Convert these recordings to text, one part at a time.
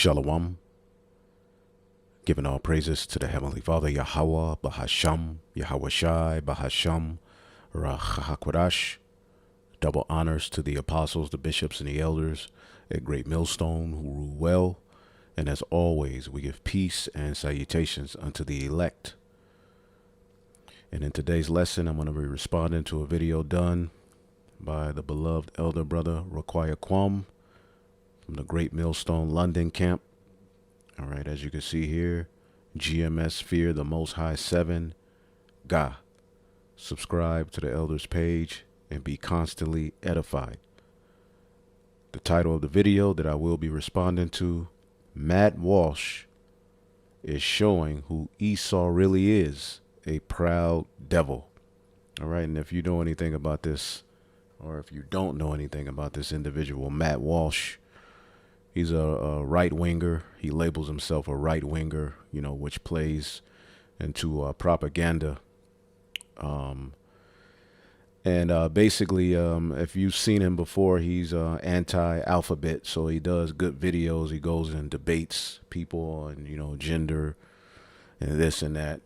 Shalom, giving all praises to the Heavenly Father, Yahweh, Bahasham, Yahweh Shai, Bahasham, Rahakwadash. Double honors to the apostles, the bishops, and the elders at Great Millstone who rule well. And as always, we give peace and salutations unto the elect. And in today's lesson, I'm going to be responding to a video done by the beloved elder brother, Raquaya Kwam, from the Great Millstone London camp. All right, as you can see here, GMS Fear the Most High 7, Ga. Subscribe to the elders page and be constantly edified. The title of the video that I will be responding to, Matt Walsh is showing who Esau really is, a proud devil. All right, and if you know anything about this, or if you don't know anything about this individual, Matt Walsh, he's a right-winger. He labels himself a right-winger, which plays into propaganda. Basically, if you've seen him before, he's anti-alphabet. So he does good videos. He goes and debates people on, gender and this and that,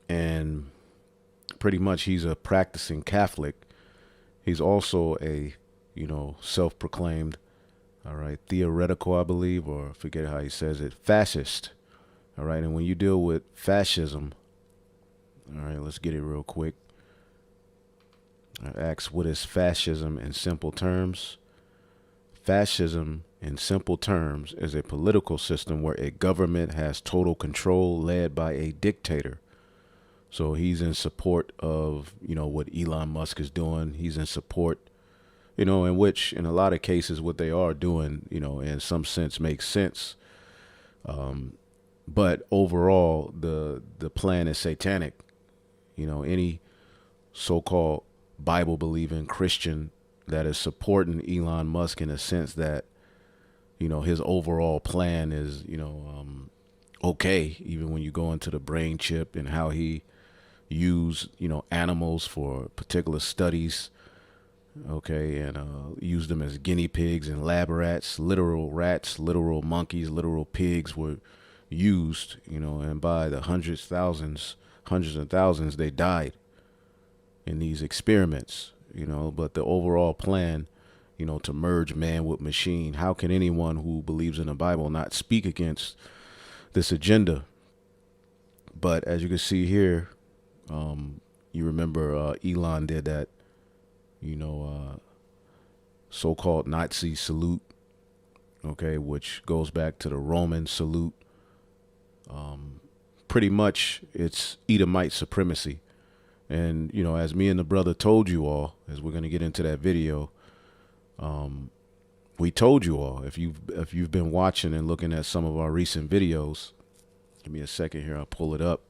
And pretty much he's a practicing Catholic. He's also a, self-proclaimed, all right, theoretical, I believe, or I forget how he says it, fascist. All right, and when you deal with fascism, all right, let's get it real quick. I asked, what is fascism in simple terms? Fascism, in simple terms, is a political system where a government has total control led by a dictator. So he's in support of, what Elon Musk is doing. He's in support, in which, in a lot of cases, what they are doing, in some sense makes sense. But overall, the plan is satanic. Any so-called Bible-believing Christian that is supporting Elon Musk in a sense that, his overall plan is, okay, even when you go into the brain chip and how he used, animals for particular studies, okay, and used them as guinea pigs and lab rats, literal monkeys, literal pigs were used, and by the hundreds and thousands, they died in these experiments, but the overall plan, to merge man with machine. How can anyone who believes in the Bible not speak against this agenda? But as you can see here, you remember Elon did that, so-called Nazi salute, okay, which goes back to the Roman salute. Pretty much it's Edomite supremacy. And, as me and the brother told you all, as we're going to get into that video, we told you all, if you've been watching and looking at some of our recent videos, give me a second here, I'll pull it up.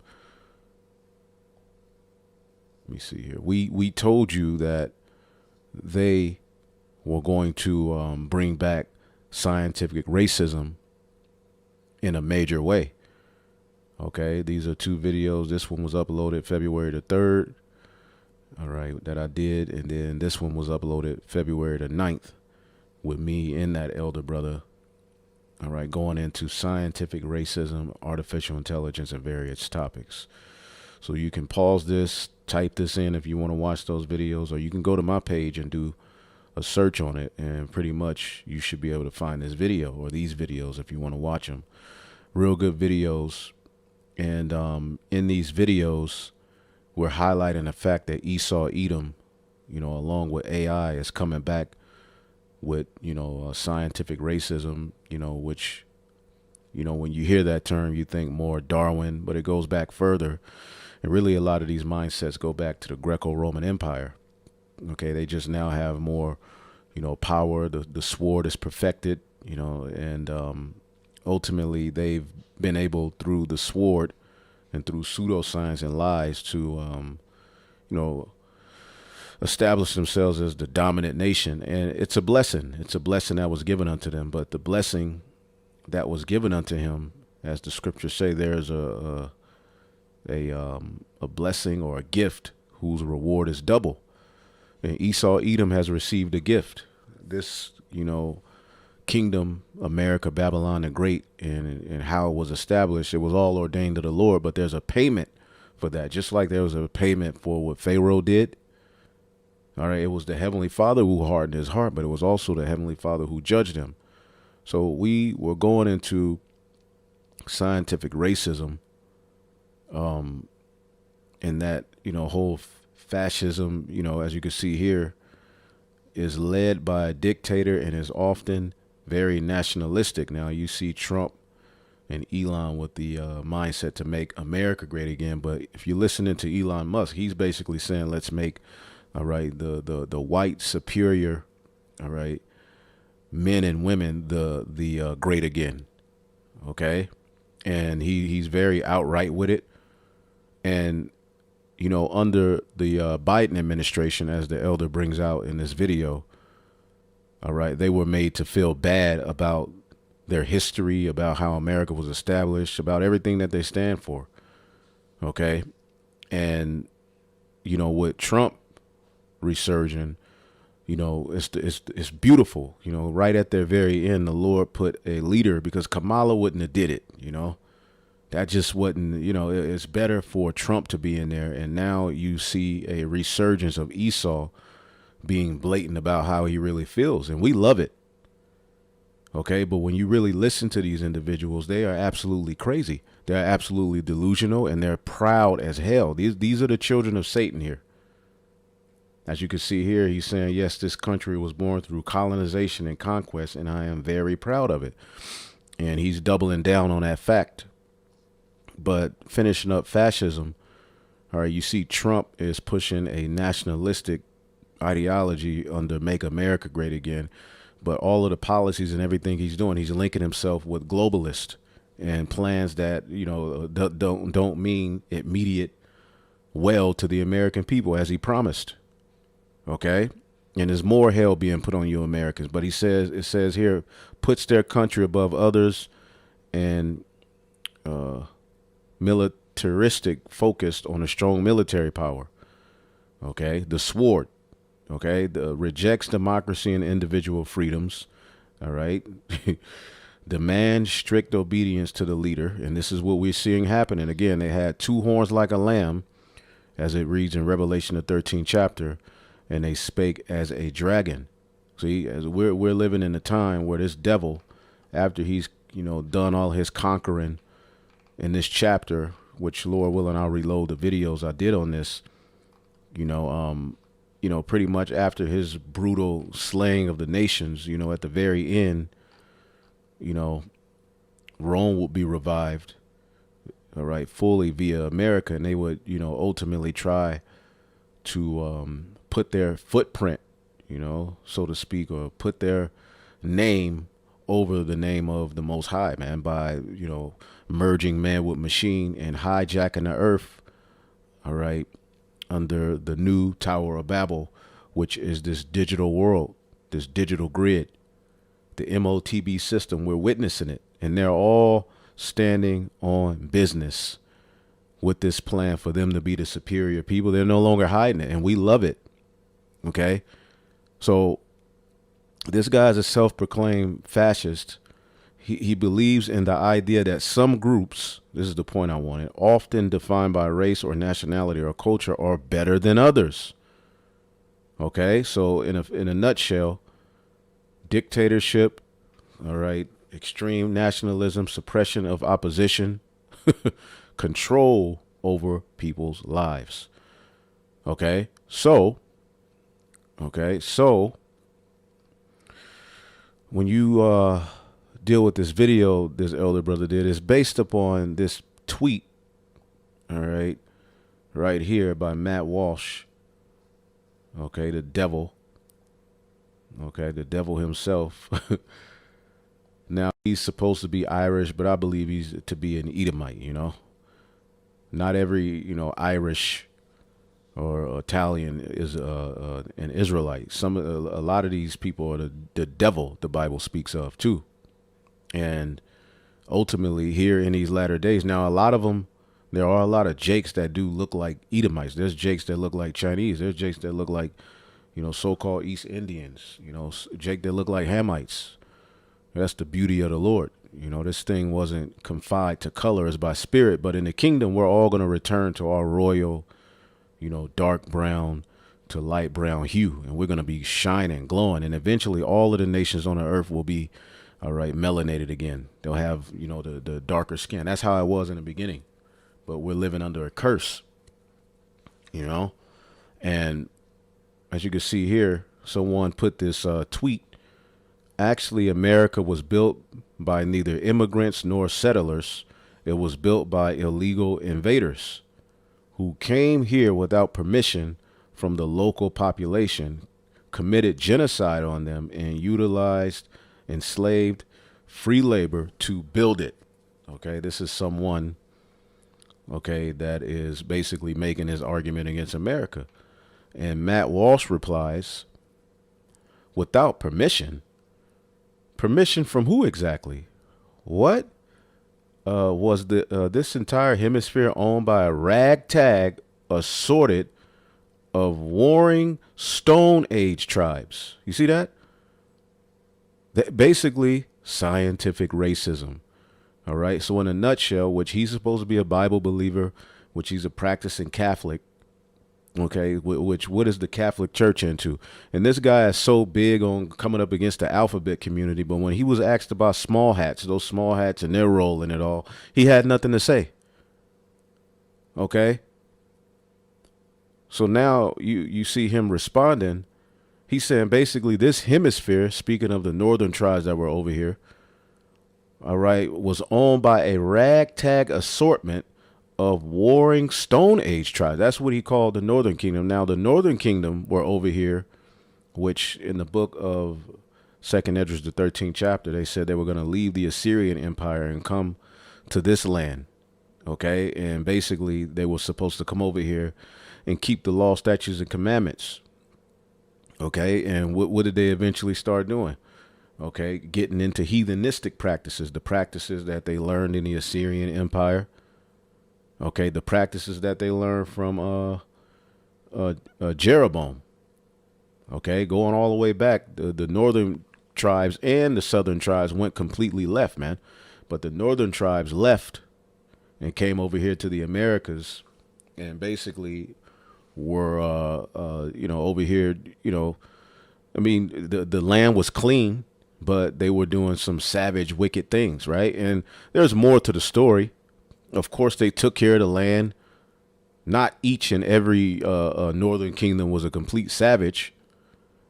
Let me see here. We told you that they were going to bring back scientific racism in a major way. Okay, these are two videos. This one was uploaded February the 3rd, all right, that I did. And then this one was uploaded February the 9th with me and that elder brother, all right, going into scientific racism, artificial intelligence, and various topics. So you can pause this, type this in if you want to watch those videos, or you can go to my page and do a search on it, and pretty much you should be able to find this video or these videos if you want to watch them. Real good videos. And in these videos, we're highlighting the fact that Esau Edom, along with AI, is coming back with, scientific racism, which, when you hear that term, you think more Darwin, but it goes back further. And really, a lot of these mindsets go back to the Greco-Roman Empire. Okay, they just now have more, power. The sword is perfected, and ultimately they've been able, through the sword and through pseudoscience and lies, to, establish themselves as the dominant nation. And it's a blessing. It's a blessing that was given unto them. But the blessing that was given unto him, as the scriptures say, there's a blessing or a gift whose reward is double. And Esau Edom has received a gift. This, kingdom, America, Babylon the Great, and how it was established, it was all ordained of the Lord. But there's a payment for that, just like there was a payment for what Pharaoh did. All right, it was the Heavenly Father who hardened his heart, but it was also the Heavenly Father who judged him. So we were going into scientific racism, and that, whole fascism, as you can see here, is led by a dictator and is often very nationalistic. Now you see Trump and Elon with the mindset to make America great again. But if you're listening to Elon Musk, he's basically saying, let's make, all right, the white superior, all right, men and women, the great again. Okay. And he's very outright with it. And, under the Biden administration, as the elder brings out in this video, all right, they were made to feel bad about their history, about how America was established, about everything that they stand for. Okay. And, with Trump resurging, it's beautiful. Right at their very end, the Lord put a leader, because Kamala wouldn't have did it. That just wasn't, it's better for Trump to be in there. And now you see a resurgence of Esau being blatant about how he really feels. And we love it. Okay. But when you really listen to these individuals, they are absolutely crazy. They're absolutely delusional, and they're proud as hell. These are the children of Satan here. As you can see here, he's saying, yes, this country was born through colonization and conquest, and I am very proud of it. And he's doubling down on that fact. But finishing up fascism, all right, you see Trump is pushing a nationalistic ideology under Make America Great Again. But all of the policies and everything he's doing, he's linking himself with globalists and plans that, don't mean immediate well to the American people, as he promised. Okay. And there's more hell being put on you Americans. But it says here, puts their country above others, and militaristic, focused on a strong military power. Okay. The sword. Okay. Rejects democracy and individual freedoms. All right. Demands strict obedience to the leader. And this is what we're seeing happen. And again, they had two horns like a lamb, as it reads in Revelation, the 13th chapter, and they spake as a dragon. See, as we're living in a time where this devil, after he's, done all his conquering in this chapter, which, Lord willing, I'll reload the videos I did on this, pretty much after his brutal slaying of the nations, at the very end, Rome would be revived, all right, fully via America. And they would, ultimately try to put their footprint, so to speak, or put their name over the name of the Most High, man, by, merging man with machine and hijacking the earth, all right, under the new Tower of Babel, which is this digital world, this digital grid, the MOTB system. We're witnessing it, and they're all standing on business with this plan for them to be the superior people. They're no longer hiding it, and we love it. Okay. So this guy's a self-proclaimed fascist. He believes in the idea that some groups, this is the point I wanted, often defined by race or nationality or culture, are better than others. Okay. So in a nutshell, dictatorship, all right, extreme nationalism, suppression of opposition, control over people's lives. Okay. So when you deal with this video this elder brother did, is based upon this tweet, all right here by Matt Walsh, okay, the devil himself. Now, he's supposed to be Irish, but I believe he's to be an Edomite. Not every Irish or Italian is an Israelite. A lot of these people are the devil the Bible speaks of too. And ultimately here in these latter days, now a lot of them, there are a lot of Jakes that do look like Edomites. There's Jakes that look like Chinese. There's Jakes that look like, so-called East Indians, Jake that look like Hamites. That's the beauty of the Lord. You know, this thing wasn't confined to color as by spirit, but in the kingdom, we're all going to return to our royal, you know, dark brown to light brown hue. And we're going to be shining, glowing. And eventually all of the nations on the earth will be, all right, melanated again. They'll have, you know, the darker skin. That's how it was in the beginning. But we're living under a curse, you know. And as you can see here, someone put this tweet. Actually, America was built by neither immigrants nor settlers. It was built by illegal invaders who came here without permission from the local population, committed genocide on them, and utilized enslaved free labor to build it. Okay, this is someone, okay, that is basically making his argument against America. And Matt Walsh replies, without permission? Permission from who exactly? What? Was this entire hemisphere owned by a ragtag assorted of warring Stone Age tribes? You see that? Basically, scientific racism. All right. So in a nutshell, which he's supposed to be a Bible believer, which he's a practicing Catholic. Okay, which what is the Catholic Church into? And this guy is so big on coming up against the alphabet community, but when he was asked about small hats, those small hats and their role in it all, he had nothing to say. Okay? So now you see him responding. He's saying basically this hemisphere, speaking of the northern tribes that were over here, all right, was owned by a ragtag assortment of warring Stone Age tribes. That's what he called the Northern Kingdom. Now, the Northern Kingdom were over here, which in the book of 2nd Esdras, the 13th chapter, they said they were going to leave the Assyrian Empire and come to this land. Okay, and basically they were supposed to come over here and keep the law, statutes, and commandments. Okay, and what did they eventually start doing? Okay, getting into heathenistic practices, the practices that they learned in the Assyrian Empire. Okay, the practices that they learned from Jeroboam. Okay, going all the way back, the northern tribes and the southern tribes went completely left, man. But the northern tribes left and came over here to the Americas and basically were, over here, I mean, the land was clean, but they were doing some savage, wicked things, right? And there's more to the story. Of course, they took care of the land. Not each and every northern kingdom was a complete savage.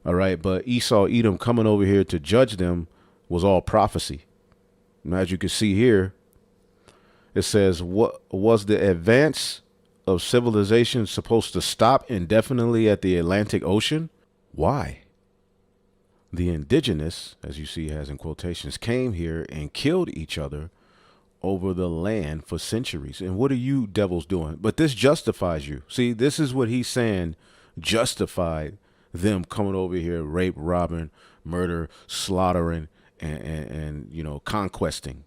All right. But Esau, Edom coming over here to judge them was all prophecy. And as you can see here, it says, what was the advance of civilization supposed to stop indefinitely at the Atlantic Ocean? Why? The indigenous, as you see has in quotations, came here and killed each other over the land for centuries. And what are you devils doing? But this justifies you. See, this is what he's saying justified them coming over here, rape, robbing, murder, slaughtering, and conquesting.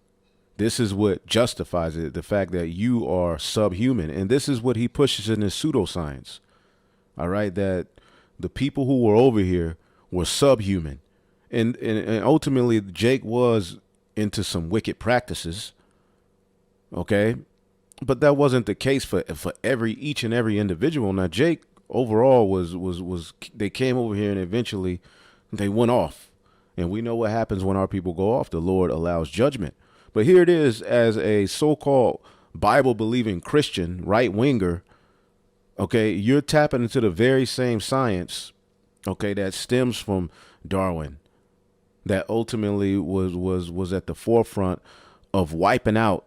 This is what justifies it, the fact that you are subhuman. And this is what he pushes in his pseudoscience. All right, that the people who were over here were subhuman. And ultimately, Jake was into some wicked practices. Okay, but that wasn't the case for each and every individual. Now, Jake overall was they came over here and eventually they went off. And we know what happens when our people go off. The Lord allows judgment. But here it is, as a so-called Bible-believing Christian right-winger, okay, you're tapping into the very same science, okay, that stems from Darwin, that ultimately was at the forefront of wiping out,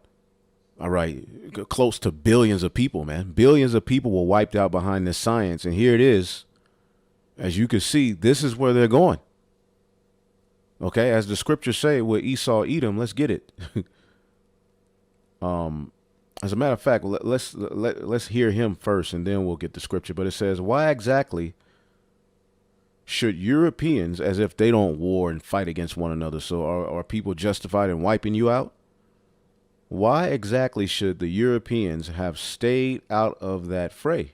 all right, close to billions of people, man. Billions of people were wiped out behind this science. And here it is. As you can see, this is where they're going. Okay, as the scriptures say with Esau, Edom, let's get it. As a matter of fact, let's hear him first, and then we'll get the scripture. But it says, why exactly should Europeans, as if they don't war and fight against one another, so are people justified in wiping you out? Why exactly should the Europeans have stayed out of that fray?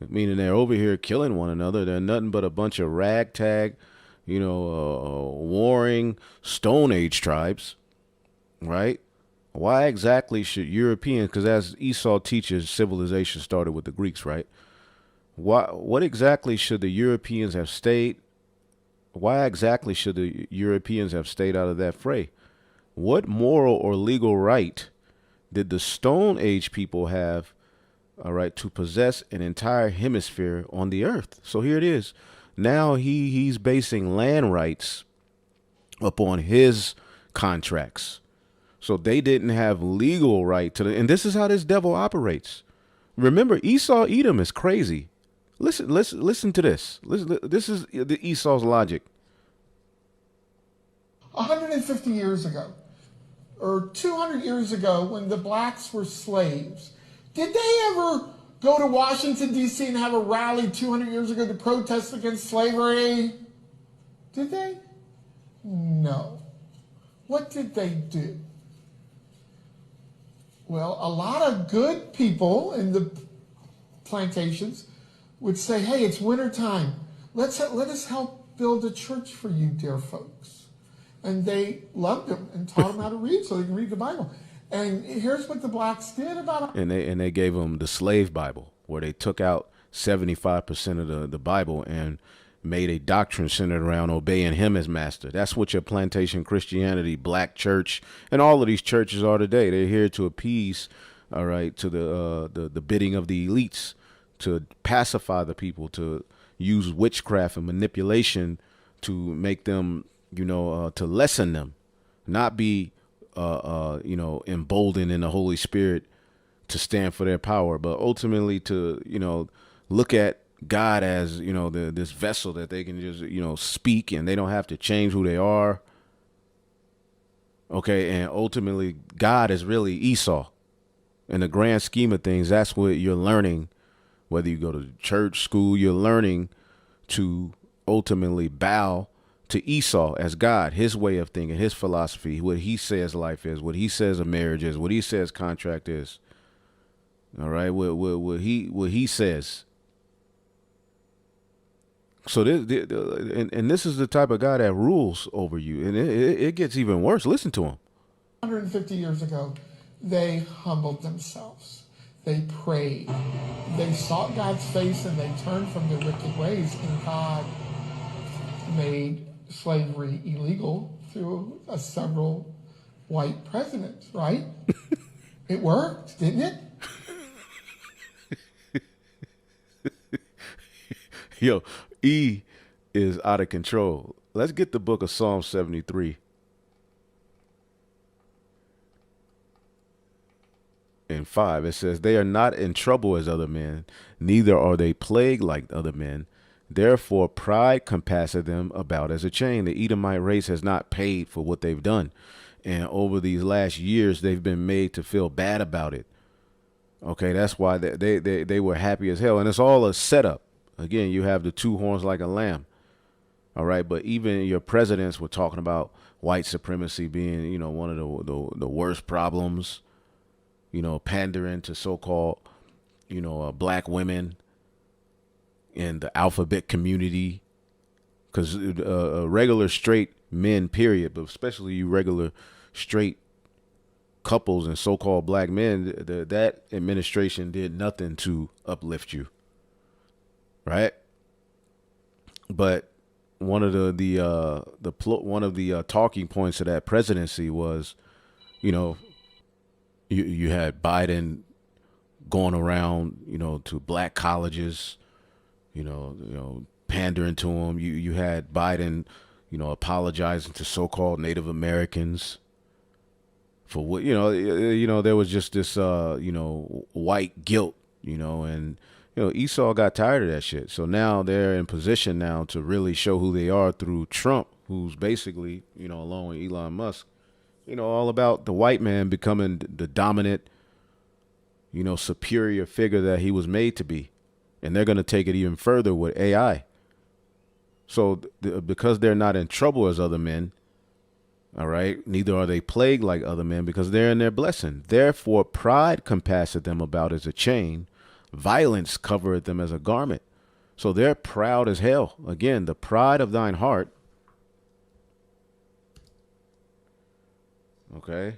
Meaning they're over here killing one another. They're nothing but a bunch of ragtag, warring Stone Age tribes, right? Why exactly should Europeans, because as Esau teaches, civilization started with the Greeks, right? What exactly should the Europeans have stayed? Why exactly should the Europeans have stayed out of that fray? What moral or legal right did the Stone Age people have, all right, to possess an entire hemisphere on the earth? So here it is. Now he's basing land rights upon his contracts. So they didn't have legal right to and this is how this devil operates. Remember, Esau Edom is crazy. Listen to this. This is the Esau's logic. 150 years ago, or 200 years ago, when the blacks were slaves, did they ever go to Washington, D.C. and have a rally 200 years ago to protest against slavery? Did they? No. What did they do? Well, a lot of good people in the plantations would say, hey, it's wintertime. Let us help build a church for you, dear folks. And they loved them and taught them how to read so they can read the Bible. And here's what the blacks did about it. And they gave them the slave Bible, where they took out 75% of the Bible and made a doctrine centered around obeying him as master. That's what your plantation Christianity, black church, and all of these churches are today. They're here to appease, all right, to the bidding of the elites, to pacify the people, to use witchcraft and manipulation to make them, to lessen them, not be, emboldened in the Holy Spirit to stand for their power, but ultimately to, look at God as, this vessel that they can just, speak, and they don't have to change who they are. Okay. And ultimately God is really Esau. In the grand scheme of things, that's what you're learning. Whether you go to church, school, you're learning to ultimately bow to Esau as God, his way of thinking, his philosophy, what he says life is, what he says a marriage is, what he says contract is. All right. What he says. So this is the type of guy that rules over you, and it gets even worse. Listen to him. 150 years ago, they humbled themselves. They prayed. They sought God's face, and they turned from their wicked ways. And God made slavery illegal through several white presidents. Right? It worked, didn't it? Yo, E is out of control. Let's get the book of Psalm 73. In 5, it says, they are not in trouble as other men, neither are they plagued like other men. Therefore, pride compasseth them about as a chain. The Edomite race has not paid for what they've done. And over these last years, they've been made to feel bad about it. Okay, that's why they were happy as hell. And it's all a setup. Again, you have the two horns like a lamb. All right. But even your presidents were talking about white supremacy being, one of the worst problems, pandering to so-called, black women in the alphabet community. Because regular straight men, period, but especially you regular straight couples and so-called black men, that administration did nothing to uplift you. Right. But one of the talking points of that presidency was, you had Biden going around, to black colleges, pandering to them. You had Biden, apologizing to so-called Native Americans for what, there was just this, white guilt, and Esau got tired of that shit. So now they're in position now to really show who they are through Trump, who's basically, along with Elon Musk, all about the white man becoming the dominant, superior figure that he was made to be. And they're going to take it even further with AI. So because they're not in trouble as other men, all right, neither are they plagued like other men, because they're in their blessing. Therefore, pride compasseth them about as a chain. Violence covereth them as a garment. So they're proud as hell. Again, the pride of thine heart, Okay?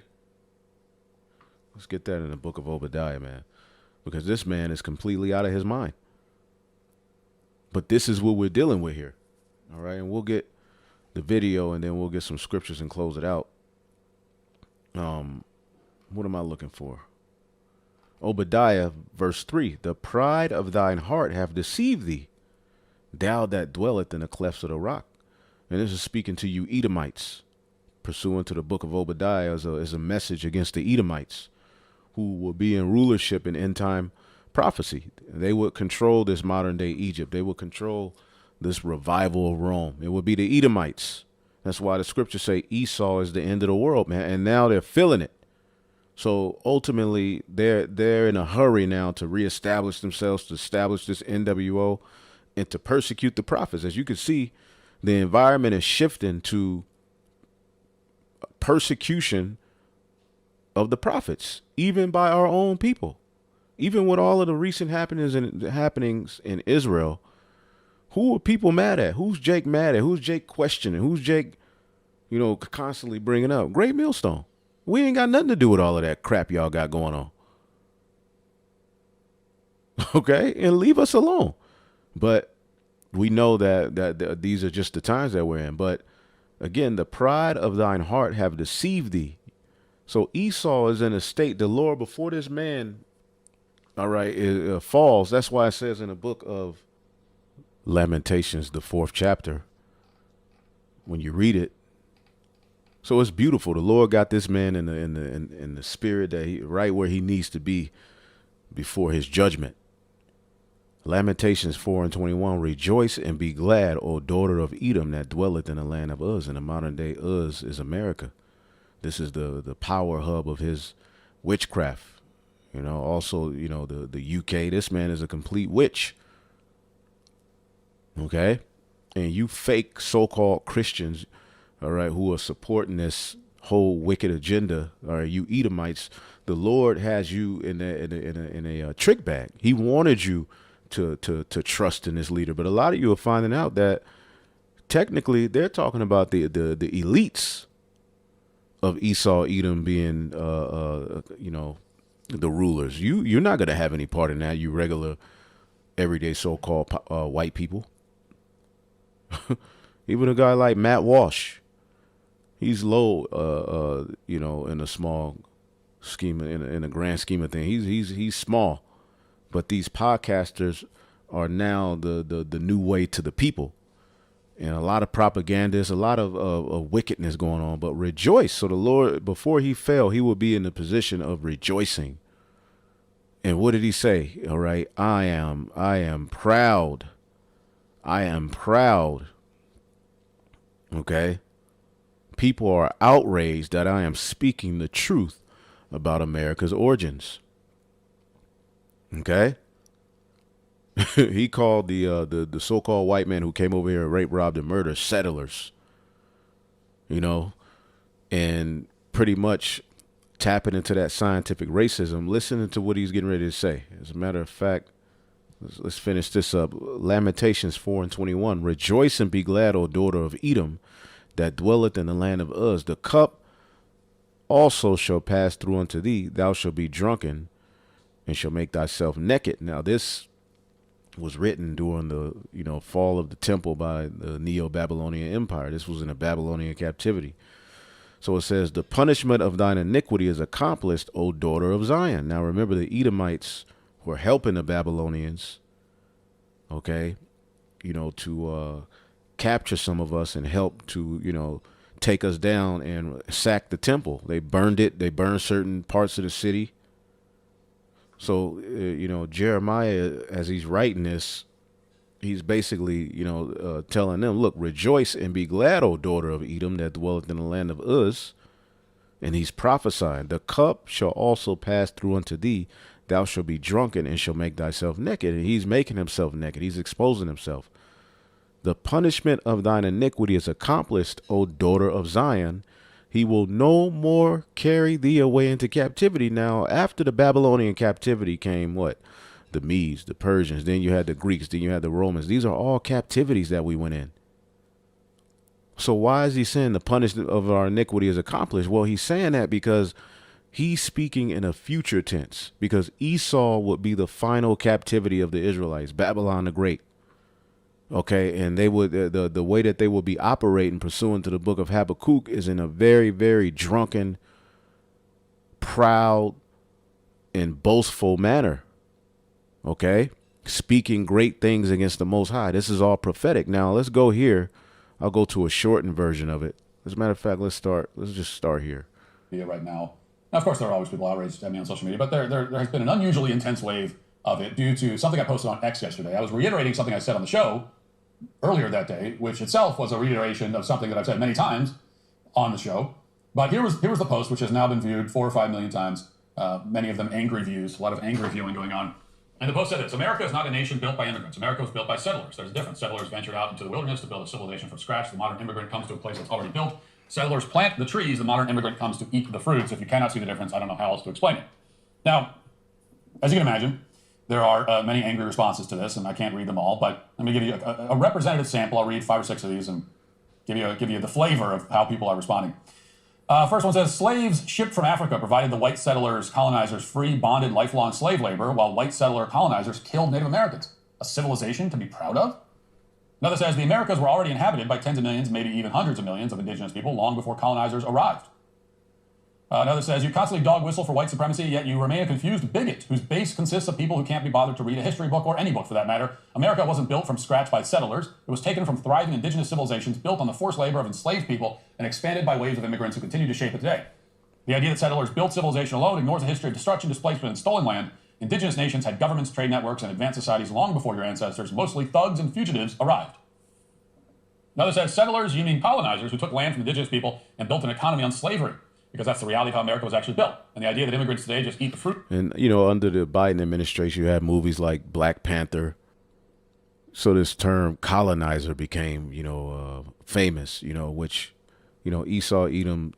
Let's get that in the book of Obadiah, man. Because this man is completely out of his mind. But this is what we're dealing with here. All right? And we'll get the video and then we'll get some scriptures and close it out. What am I looking for? Obadiah, verse 3. The pride of thine heart have deceived thee, thou that dwelleth in the clefts of the rock. And this is speaking to you Edomites, pursuant to the book of Obadiah as a message against the Edomites, who will be in rulership in end time prophecy. They would control this modern day Egypt. They would control this revival of Rome. It would be the Edomites. That's why the scriptures say Esau is the end of the world, man. And now they're feeling it. So ultimately, they're in a hurry now to reestablish themselves, to establish this NWO, and to persecute the prophets. As you can see, the environment is shifting to persecution of the prophets, even by our own people. Even with all of the recent happenings in Israel, who are people mad at? Who's Jake mad at? Who's Jake questioning? Who's Jake, constantly bringing up? Great Millstone. We ain't got nothing to do with all of that crap y'all got going on. Okay? And leave us alone. But we know that these are just the times that we're in. But again, the pride of thine heart have deceived thee. So Esau is in a state, the Lord, before this man, all right, falls. That's why it says in the book of Lamentations, the 4th chapter, when you read it. So it's beautiful. The Lord got this man in the spirit that he right where he needs to be before his judgment. Lamentations 4:21. Rejoice and be glad, O daughter of Edom, that dwelleth in the land of Uz. In the modern day, Uz is America. This is the power hub of his witchcraft. Also, the UK. This man is a complete witch. Okay, and you fake so-called Christians, all right, who are supporting this whole wicked agenda, all right, you Edomites, the Lord has you in a trick bag. He wanted you to trust in this leader, but a lot of you are finding out that technically they're talking about the elites of Esau, Edom being, the rulers. You're not going to have any part in that, you regular, everyday so-called white people. Even a guy like Matt Walsh, he's low, in a small scheme, in a grand scheme of things. He's small, but these podcasters are now the new way to the people, and a lot of propagandists, a lot of wickedness going on. But rejoice. So the Lord, before he fell, he would be in the position of rejoicing. And what did he say? All right, I am proud. I am proud. Okay. People are outraged that I am speaking the truth about America's origins. Okay. He called the so-called white men who came over here and raped, robbed, and murdered settlers. And pretty much tapping into that scientific racism, listening to what he's getting ready to say. As a matter of fact, let's finish this up. Lamentations 4:21. Rejoice and be glad, O daughter of Edom, that dwelleth in the land of Uz. The cup also shall pass through unto thee. Thou shalt be drunken and shall make thyself naked. Now this was written during the fall of the temple by the Neo-Babylonian Empire. This was in a Babylonian captivity. So it says, the punishment of thine iniquity is accomplished, O daughter of Zion. Now remember, the Edomites were helping the Babylonians, okay, to capture some of us and help to, take us down and sack the temple. They burned it. They burned certain parts of the city. So, Jeremiah, as he's writing this, he's basically, telling them, look, rejoice and be glad, O daughter of Edom, that dwelleth in the land of Uz. And he's prophesying, the cup shall also pass through unto thee. Thou shalt be drunken and shall make thyself naked. And he's making himself naked. He's exposing himself. The punishment of thine iniquity is accomplished, O daughter of Zion. He will no more carry thee away into captivity. Now, after the Babylonian captivity came what? The Medes, the Persians, then you had the Greeks, then you had the Romans. These are all captivities that we went in. So why is he saying the punishment of our iniquity is accomplished? Well, he's saying that because he's speaking in a future tense, because Esau would be the final captivity of the Israelites, Babylon the Great. Okay, and they would the way that they would be operating pursuant to the book of Habakkuk is in a very, very drunken, proud, and boastful manner. Okay, speaking great things against the Most High. This is all prophetic. Now let's go here. I'll go to a shortened version of it. As a matter of fact, let's just start here. Yeah, right now. Now, of course, there are always people outraged at me on social media, but there has been an unusually intense wave of it due to something I posted on X yesterday. I was reiterating something I said on the show earlier that day, which itself was a reiteration of something that I've said many times on the show. But here was the post, which has now been viewed 4 or 5 million times, many of them angry views, a lot of angry viewing going on. And the post said this: America is not a nation built by immigrants. America was built by settlers. There's a difference. Settlers ventured out into the wilderness to build a civilization from scratch. The modern immigrant comes to a place that's already built. Settlers plant the trees. The modern immigrant comes to eat the fruits. If you cannot see the difference, I don't know how else to explain it. Now, as you can imagine, there are many angry responses to this, and I can't read them all, but let me give you a representative sample. I'll read 5 or 6 of these and give you the flavor of how people are responding. First one says, slaves shipped from Africa provided the white settlers, colonizers, free, bonded, lifelong slave labor, while white settler colonizers killed Native Americans. A civilization to be proud of? Another says, the Americas were already inhabited by tens of millions, maybe even hundreds of millions of indigenous people long before colonizers arrived. Another says, you constantly dog whistle for white supremacy, yet you remain a confused bigot whose base consists of people who can't be bothered to read a history book or any book for that matter. America wasn't built from scratch by settlers. It was taken from thriving indigenous civilizations built on the forced labor of enslaved people and expanded by waves of immigrants who continue to shape it today. The idea that settlers built civilization alone ignores a history of destruction, displacement, and stolen land. Indigenous nations had governments, trade networks, and advanced societies long before your ancestors, mostly thugs and fugitives, arrived. Another says, settlers, you mean colonizers who took land from indigenous people and built an economy on slavery, because that's the reality of how America was actually built. And the idea that immigrants today just eat the fruit. And, under the Biden administration, you had movies like Black Panther. So this term colonizer became, famous, which, Esau, Edom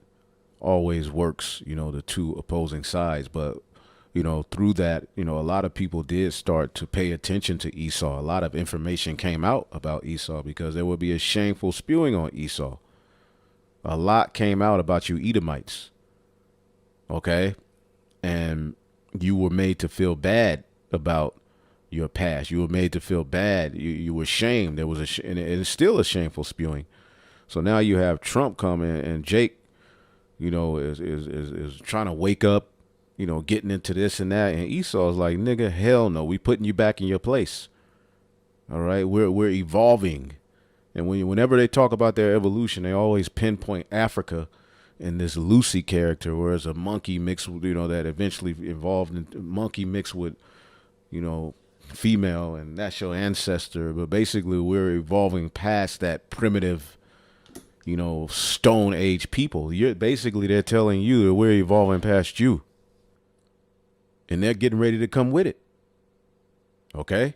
always works, the two opposing sides. But, through that, a lot of people did start to pay attention to Esau. A lot of information came out about Esau because there would be a shameful spewing on Esau. A lot came out about you Edomites. Okay. And you were made to feel bad about your past. You were made to feel bad. You were shamed. There was and it's still a shameful spewing. So now you have Trump coming and Jake, is trying to wake up, getting into this and that. And Esau's like, nigga, hell no. We putting you back in your place. All right. We're evolving. And whenever they talk about their evolution, they always pinpoint Africa and this Lucy character, whereas a monkey mixed with, that eventually evolved into monkey mixed with, female, and that's your ancestor. But basically, we're evolving past that primitive, Stone Age people. They're telling you that we're evolving past you, and they're getting ready to come with it. Okay.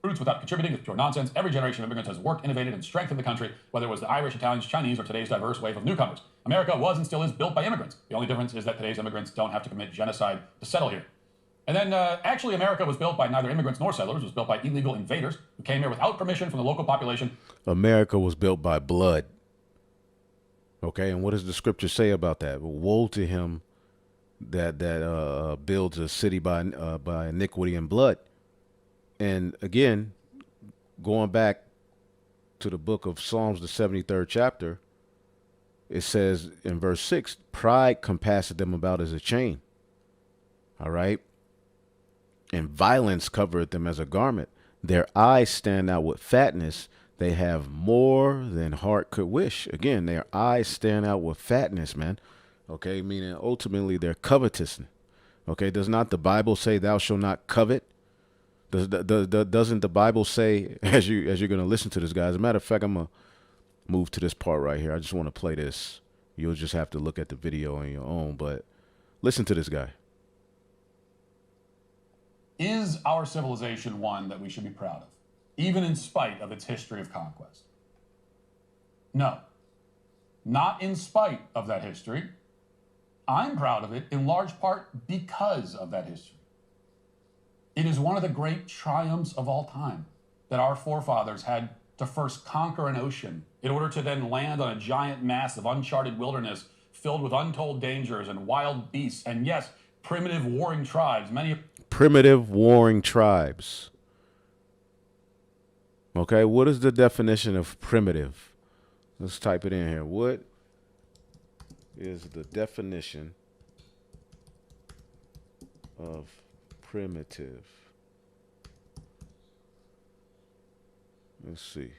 Roots without contributing with pure nonsense. Every generation of immigrants has worked, innovated, and strengthened the country, whether it was the Irish, Italians, Chinese, or today's diverse wave of newcomers. America was and still is built by immigrants. The only difference is that today's immigrants don't have to commit genocide to settle here. And then, actually, America was built by neither immigrants nor settlers. It was built by illegal invaders who came here without permission from the local population. America was built by blood. Okay, and what does the scripture say about that? Woe to him that builds a city by iniquity and blood. And again, going back to the book of Psalms, the 73rd chapter, it says in verse 6, pride compasseth them about as a chain. All right. And violence covereth them as a garment. Their eyes stand out with fatness. They have more than heart could wish. Again, their eyes stand out with fatness, man. Okay. Meaning ultimately they're covetous. Okay. Does not the Bible say thou shalt not covet? Doesn't the Bible say, as you're going to listen to this, guys? As a matter of fact, I'm going to move to this part right here. I just want to play this. You'll just have to look at the video on your own, but listen to this guy. Is our civilization one that we should be proud of, even in spite of its history of conquest? No, not in spite of that history. I'm proud of it in large part because of that history. It is one of the great triumphs of all time that our forefathers had to first conquer an ocean in order to then land on a giant mass of uncharted wilderness filled with untold dangers and wild beasts and, yes, primitive warring tribes. Primitive warring tribes. Okay, what is the definition of primitive? Let's type it in here. What is the definition of primitive? Let's see.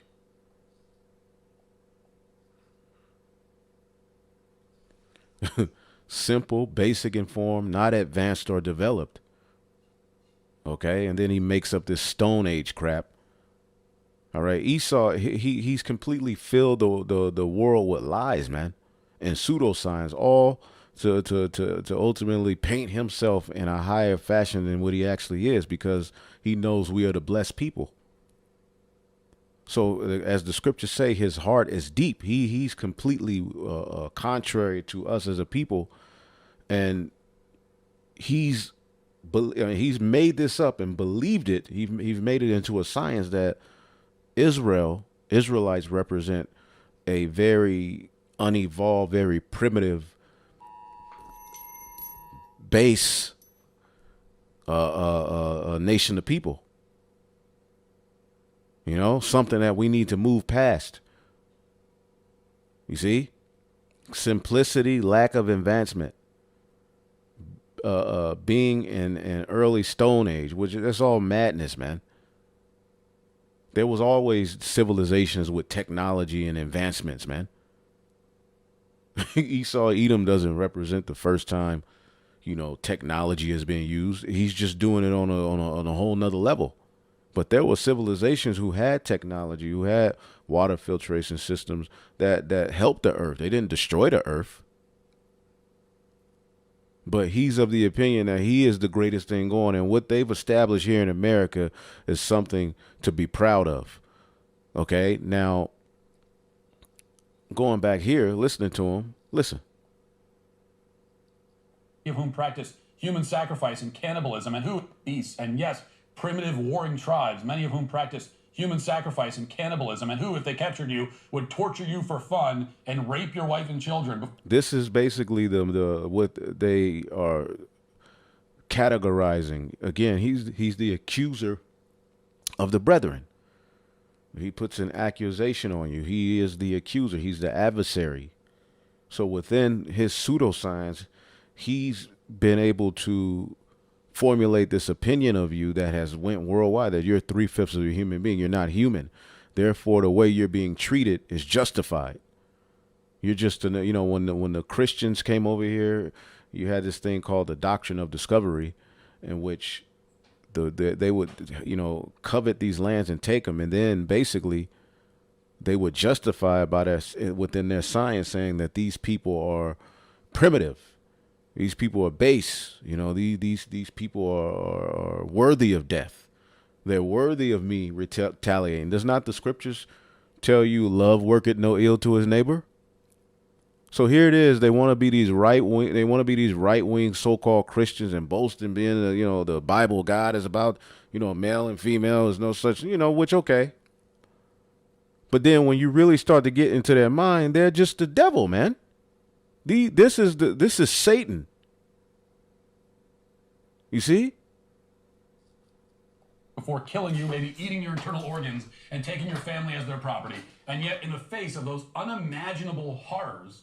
Simple, basic in form, not advanced or developed. Okay, and then he makes up this Stone Age crap. All right, Esau, he's completely filled the world with lies, man, and pseudoscience, all to ultimately paint himself in a higher fashion than what he actually is, because he knows we are the blessed people. So as the scriptures say, his heart is deep. He's completely contrary to us as a people, and he's made this up and believed it. He's made it into a science that Israelites represent a very unevolved, very primitive, base nation of people. You know, something that we need to move past. You see? Simplicity, lack of advancement. Being in an early Stone Age, which that's all madness, man. There was always civilizations with technology and advancements, man. Esau Edom doesn't represent the first time, technology is being used. He's just doing it on a whole nother level. But there were civilizations who had technology, who had water filtration systems that helped the earth. They didn't destroy the earth. But he's of the opinion that he is the greatest thing going, and what they've established here in America is something to be proud of. Okay, now going back here, listening to him, listen. Of whom practice human sacrifice and cannibalism, and who beasts, and yes, primitive warring tribes, many of whom practice human sacrifice and cannibalism, and who, if they captured you, would torture you for fun and rape your wife and children. This is basically the what they are categorizing. Again, he's the accuser of the brethren. He puts an accusation on you. He is the accuser. He's the adversary. So within his pseudoscience, he's been able to formulate this opinion of you that has went worldwide, that you're 3/5 of a human being. You're not human. Therefore, the way you're being treated is justified. You're just, when the Christians came over here, you had this thing called the doctrine of discovery, in which they would, covet these lands and take them. And then basically they would justify by within their science, saying that these people are primitive. These people are base. These people are worthy of death. They're worthy of me retaliating. Does not the scriptures tell you love worketh no ill to his neighbor? So here it is. They want to be these right wing. They want to be these right wing so-called Christians and boast in being, the Bible God is about, male and female. There's no such, which okay. But then when you really start to get into their mind, they're just the devil, man. This is Satan. You see? Before killing you, maybe eating your internal organs and taking your family as their property. And yet, in the face of those unimaginable horrors,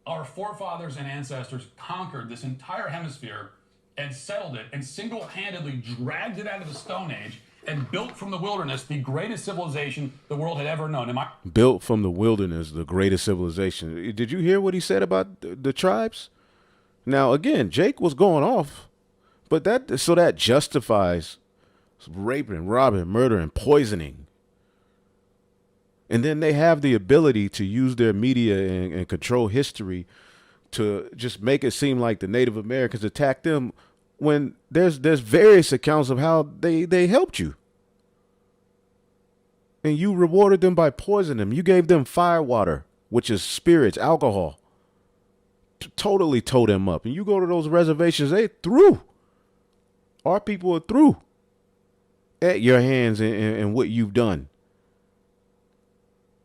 our forefathers and ancestors conquered this entire hemisphere and settled it and single-handedly dragged it out of the Stone Age and built from the wilderness the greatest civilization the world had ever known. Built from the wilderness, the greatest civilization. Did you hear what he said about the tribes? Now, again, Jake was going off, but that justifies raping, robbing, murder, and poisoning. And then they have the ability to use their media and control history to just make it seem like the Native Americans attacked them, when there's various accounts of how they helped you. And you rewarded them by poisoning them. You gave them fire water, which is spirits, alcohol. Totally towed them up. And you go to those reservations, they through. Our people are through at your hands and what you've done.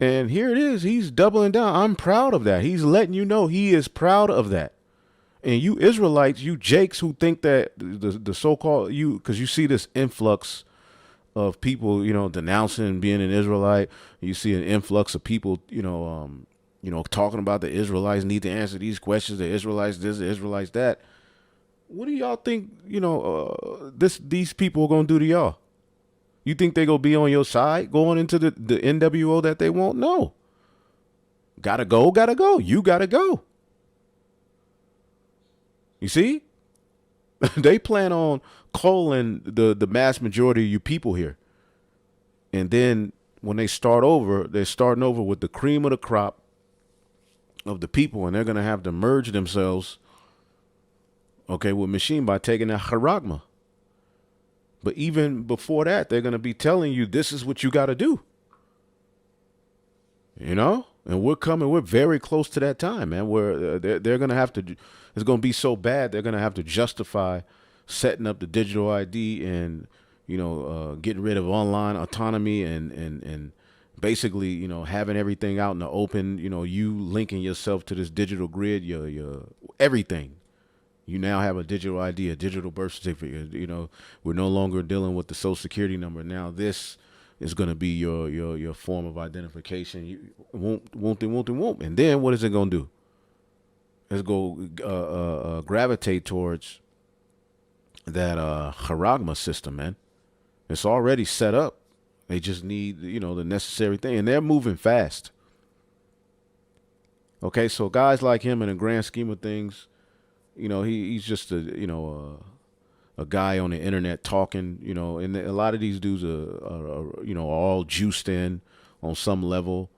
And here it is. He's doubling down. I'm proud of that. He's letting you know he is proud of that. And you Israelites, you Jakes who think that the so-called you, because you see this influx of people, denouncing being an Israelite. You see an influx of people, talking about the Israelites need to answer these questions. The Israelites this, the Israelites that. What do y'all think? These people are gonna do to y'all? You think they gonna be on your side going into the NWO that they won't? No. Gotta go. You gotta go. You see? They plan on calling the mass majority of you people here. And then when they start over, they're starting over with the cream of the crop of the people, and they're going to have to merge themselves, with machine by taking that charagma. But even before that, they're going to be telling you this is what you got to do. And we're very close to that time, man, where they're going to have to, it's going to be so bad, they're going to have to justify setting up the digital ID and, getting rid of online autonomy and basically, having everything out in the open, you linking yourself to this digital grid, your everything. You now have a digital ID, a digital birth certificate. We're no longer dealing with the social security number. Now this is going to be your form of identification. You won't. And then what is it going to do? It's going to gravitate towards that charagma system, man. It's already set up. They just need, the necessary thing. And they're moving fast. Okay, so guys like him, in the grand scheme of things, he's just a guy on the internet talking, and a lot of these dudes are all juiced in on some level,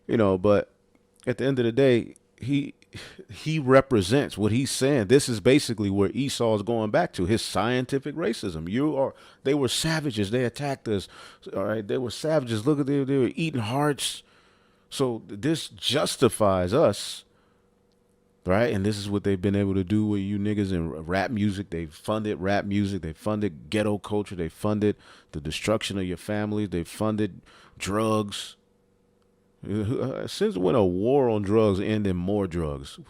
but at the end of the day, he represents what he's saying. This is basically where Esau is going back to, his scientific racism. They were savages. They attacked us. All right. They were savages. Look at they were eating hearts. So this justifies us. Right. And this is what they've been able to do with you niggas in rap music. They funded rap music. They funded ghetto culture. They funded the destruction of your families. They funded drugs. Since when a war on drugs ended more drugs?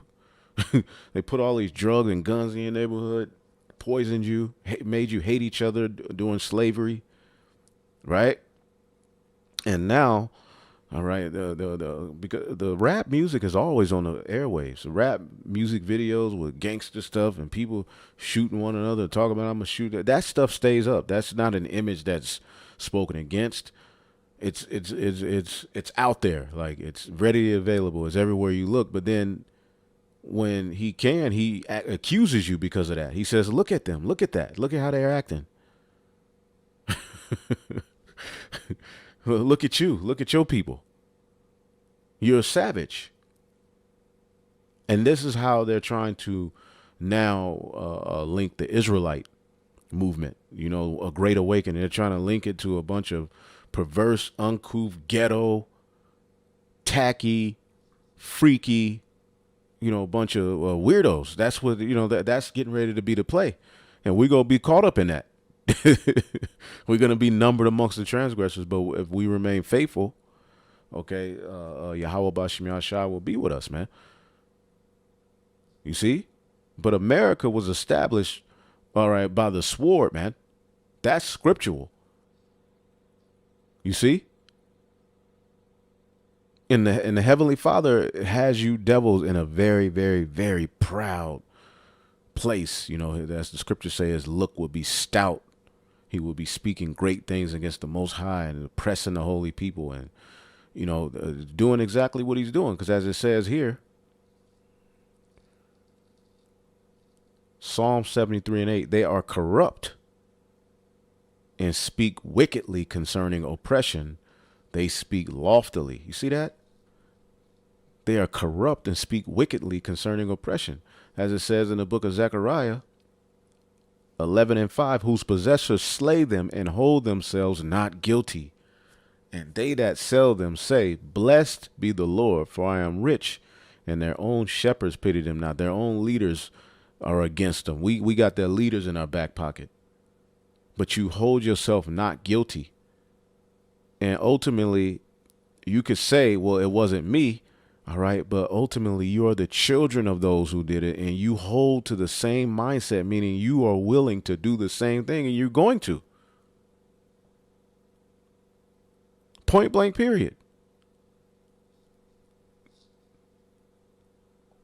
They put all these drugs and guns in your neighborhood, poisoned you, made you hate each other during slavery, right? And now, all right, because the rap music is always on the airwaves. The rap music videos with gangster stuff and people shooting one another, talking about I'm gonna shoot. That stuff stays up. That's not an image that's spoken against. It's out there, like it's readily available. It's everywhere you look. But then when he accuses you because of that. He says, "Look at them. Look at that. Look at how they're acting. Look at you. Look at your people. You're a savage." And this is how they're trying to now link the Israelite movement. A great awakening. They're trying to link it to a bunch of perverse, uncouth, ghetto, tacky, freaky, a bunch of weirdos. That's what, that's getting ready to be the play. And we're going to be caught up in that. We're going to be numbered amongst the transgressors. But if we remain faithful, okay, Yahweh Bashim Yahshua will be with us, man. You see? But America was established, all right, by the sword, man. That's scriptural. You see? And the Heavenly Father has you devils in a very, very, very proud place. As the scriptures say, his look will be stout. He will be speaking great things against the Most High and oppressing the holy people and, doing exactly what he's doing. Because as it says here, Psalm 73:8, they are corrupt and speak wickedly concerning oppression. They speak loftily. You see that? They are corrupt and speak wickedly concerning oppression. As it says in the book of Zechariah 11:5, whose possessors slay them and hold themselves not guilty. And they that sell them say, blessed be the Lord, for I am rich. And their own shepherds pity them not. Their own leaders are against them. We got their leaders in our back pocket. But you hold yourself not guilty. And ultimately, you could say, well, it wasn't me. All right. But ultimately, you are the children of those who did it. And you hold to the same mindset, meaning you are willing to do the same thing and you're going to. Point blank, period.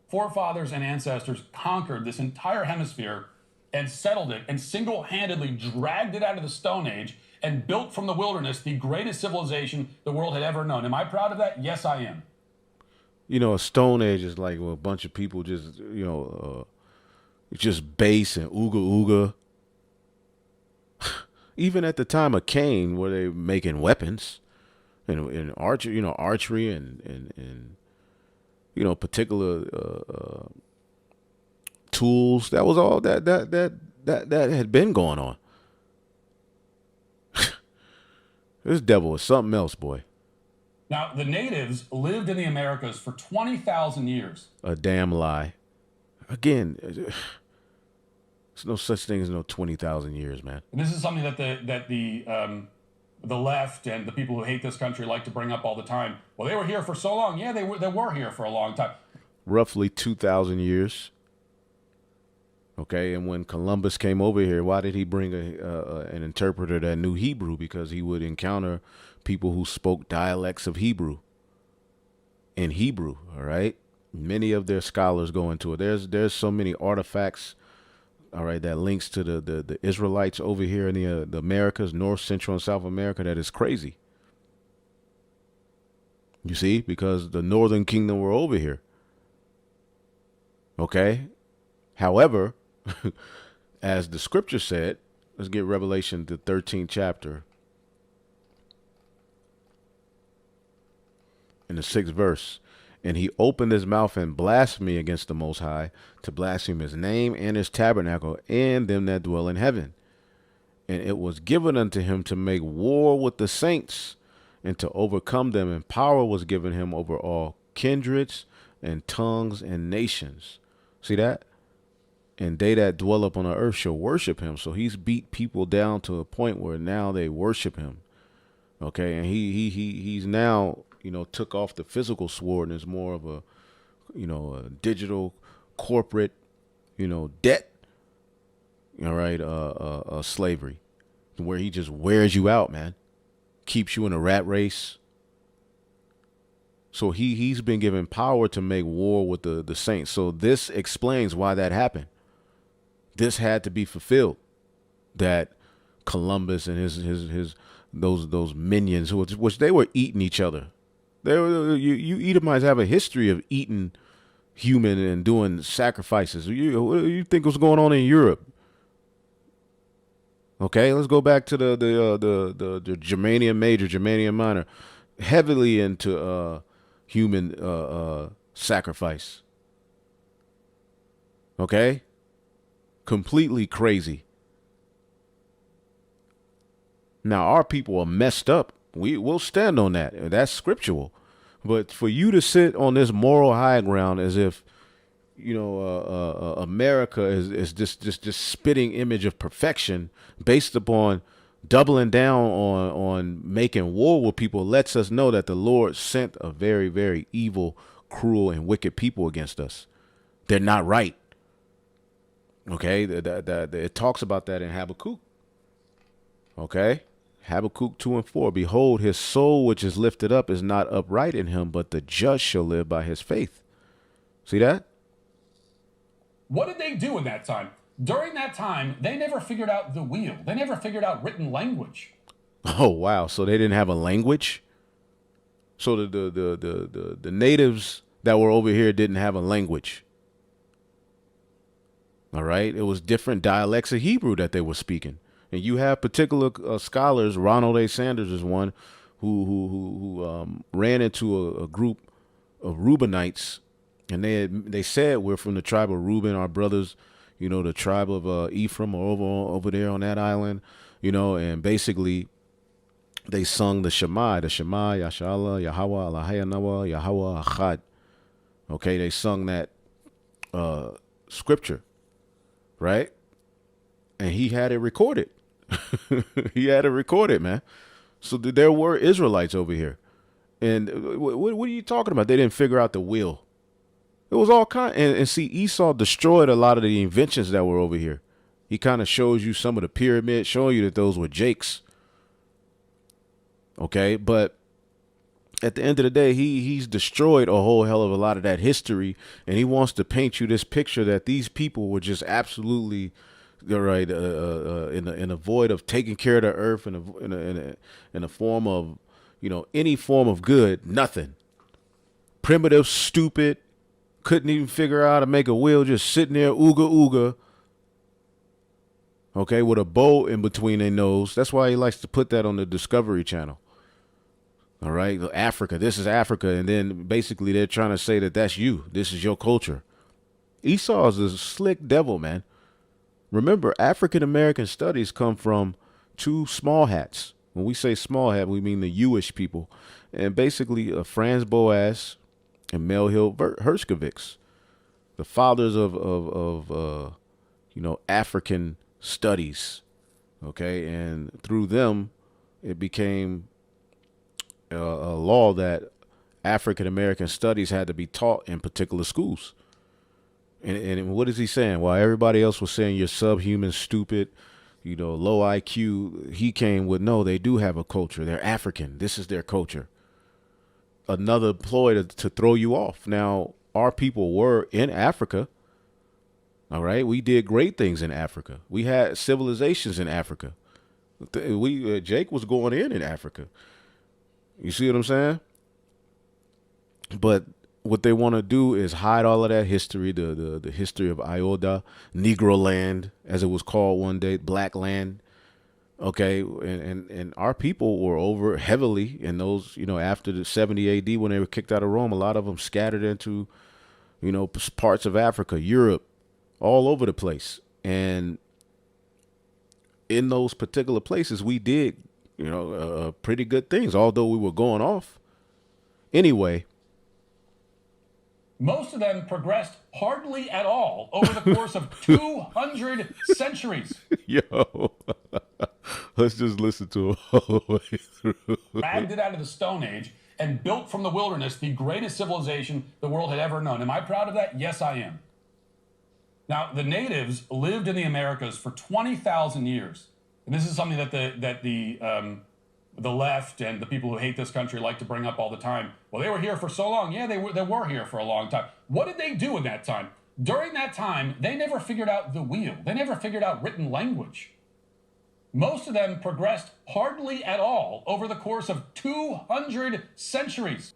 Forefathers and ancestors conquered this entire hemisphere and settled it and single-handedly dragged it out of the Stone Age and built from the wilderness the greatest civilization the world had ever known. Am I proud of that? Yes, I am. You know, a Stone Age is like a bunch of people just, just base and ooga ooga. Even at the time of Cain, were they making weapons and archery and particular tools. That was all that had been going on. This devil is something else, boy. Now, the natives lived in the Americas for 20,000 years. A damn lie. Again, there's no such thing as no 20,000 years, man. And this is something that the left and the people who hate this country like to bring up all the time. Well, they were here for so long. Yeah, they were here for a long time. Roughly 2,000 years. Okay, and when Columbus came over here, why did he bring an interpreter that knew Hebrew? Because he would encounter people who spoke dialects of Hebrew. In Hebrew, all right? Many of their scholars go into it. There's so many artifacts, all right, that links to the Israelites over here in the Americas, North, Central, and South America, that is crazy. You see, because the Northern Kingdom were over here. Okay? However, as the scripture said, let's get Revelation, the 13th chapter, in the 6th verse. And he opened his mouth and blasphemed against the Most High, to blaspheme his name and his tabernacle and them that dwell in heaven. And it was given unto him to make war with the saints and to overcome them. And power was given him over all kindreds and tongues and nations. See that? And they that dwell upon the earth shall worship him. So he's beat people down to a point where now they worship him. Okay. And he's now, took off the physical sword and is more of a digital corporate, debt. All right. Slavery, where he just wears you out, man. Keeps you in a rat race. So he's been given power to make war with the saints. So this explains why that happened. This had to be fulfilled, that Columbus and his those minions, which they were eating each other. You Edomites have a history of eating human and doing sacrifices. What do you think was going on in Europe? Okay, let's go back to the Germanium Major, Germanium Minor, heavily into human sacrifice. Okay. Completely crazy. Now, our people are messed up. We'll stand on that. That's scriptural. But for you to sit on this moral high ground as if, America is just spitting image of perfection based upon doubling down on making war with people, lets us know that the Lord sent a very, very evil, cruel, and wicked people against us. They're not right. Okay, it talks about that in Habakkuk. Okay, Habakkuk 2 and 4. Behold, his soul which is lifted up is not upright in him, but the just shall live by his faith. See that? What did they do in that time? During that time, they never figured out the wheel. They never figured out written language. Oh wow! So they didn't have a language. So the natives that were over here didn't have a language. All right. It was different dialects of Hebrew that they were speaking. And you have particular scholars, Ronald A. Sanders is one, who ran into a group of Reubenites, and they said, we're from the tribe of Reuben, our brothers, the tribe of Ephraim are over there on that island, and basically they sung the Shema, Yashala, Yahweh, Eloheinu, Yahweh Echad. Okay, they sung that scripture. Right? And he had it recorded. He had it recorded, man. So there were Israelites over here. And what are you talking about? They didn't figure out the wheel. It was all kind. And see, Esau destroyed a lot of the inventions that were over here. He kind of shows you some of the pyramids, showing you that those were Jake's. Okay, but at the end of the day, he's destroyed a whole hell of a lot of that history, and he wants to paint you this picture that these people were just absolutely right in a void of taking care of the earth in a form of, any form of good, nothing, primitive, stupid, couldn't even figure out how to make a wheel, just sitting there ooga ooga. Okay, with a bow in between their nose. That's why he likes to put that on the Discovery Channel. All right, Africa, this is Africa. And then basically they're trying to say that that's you. This is your culture. Esau is a slick devil, man. Remember, African-American studies come from two small hats. When we say small hat, we mean the Jewish people. And basically Franz Boas and Melville Herskovits, the fathers of African studies. Okay, and through them, it became a law that African American studies had to be taught in particular schools. And what is he saying? While everybody else was saying you're subhuman, stupid, low IQ, he came with, no, they do have a culture. They're African. This is their culture. Another ploy to throw you off. Now, our people were in Africa. All right. We did great things in Africa. We had civilizations in Africa. Jake was going in Africa. You see what I'm saying? But what they want to do is hide all of that history, the history of Ioda, Negro land, as it was called one day, black land. Okay, and our people were over heavily in those, after the 70 AD when they were kicked out of Rome. A lot of them scattered into, parts of Africa, Europe, all over the place. And in those particular places, we did pretty good things, although we were going off. Anyway. Most of them progressed hardly at all over the course of 200 centuries. Yo, let's just listen to it all the way through. Dragged it out of the Stone Age and built from the wilderness the greatest civilization the world had ever known. Am I proud of that? Yes, I am. Now, the natives lived in the Americas for 20,000 years. And this is something that the left and the people who hate this country like to bring up all the time. Well, they were here for so long. Yeah, they were here for a long time. What did they do in that time? During that time, they never figured out the wheel. They never figured out written language. Most of them progressed hardly at all over the course of 200 centuries.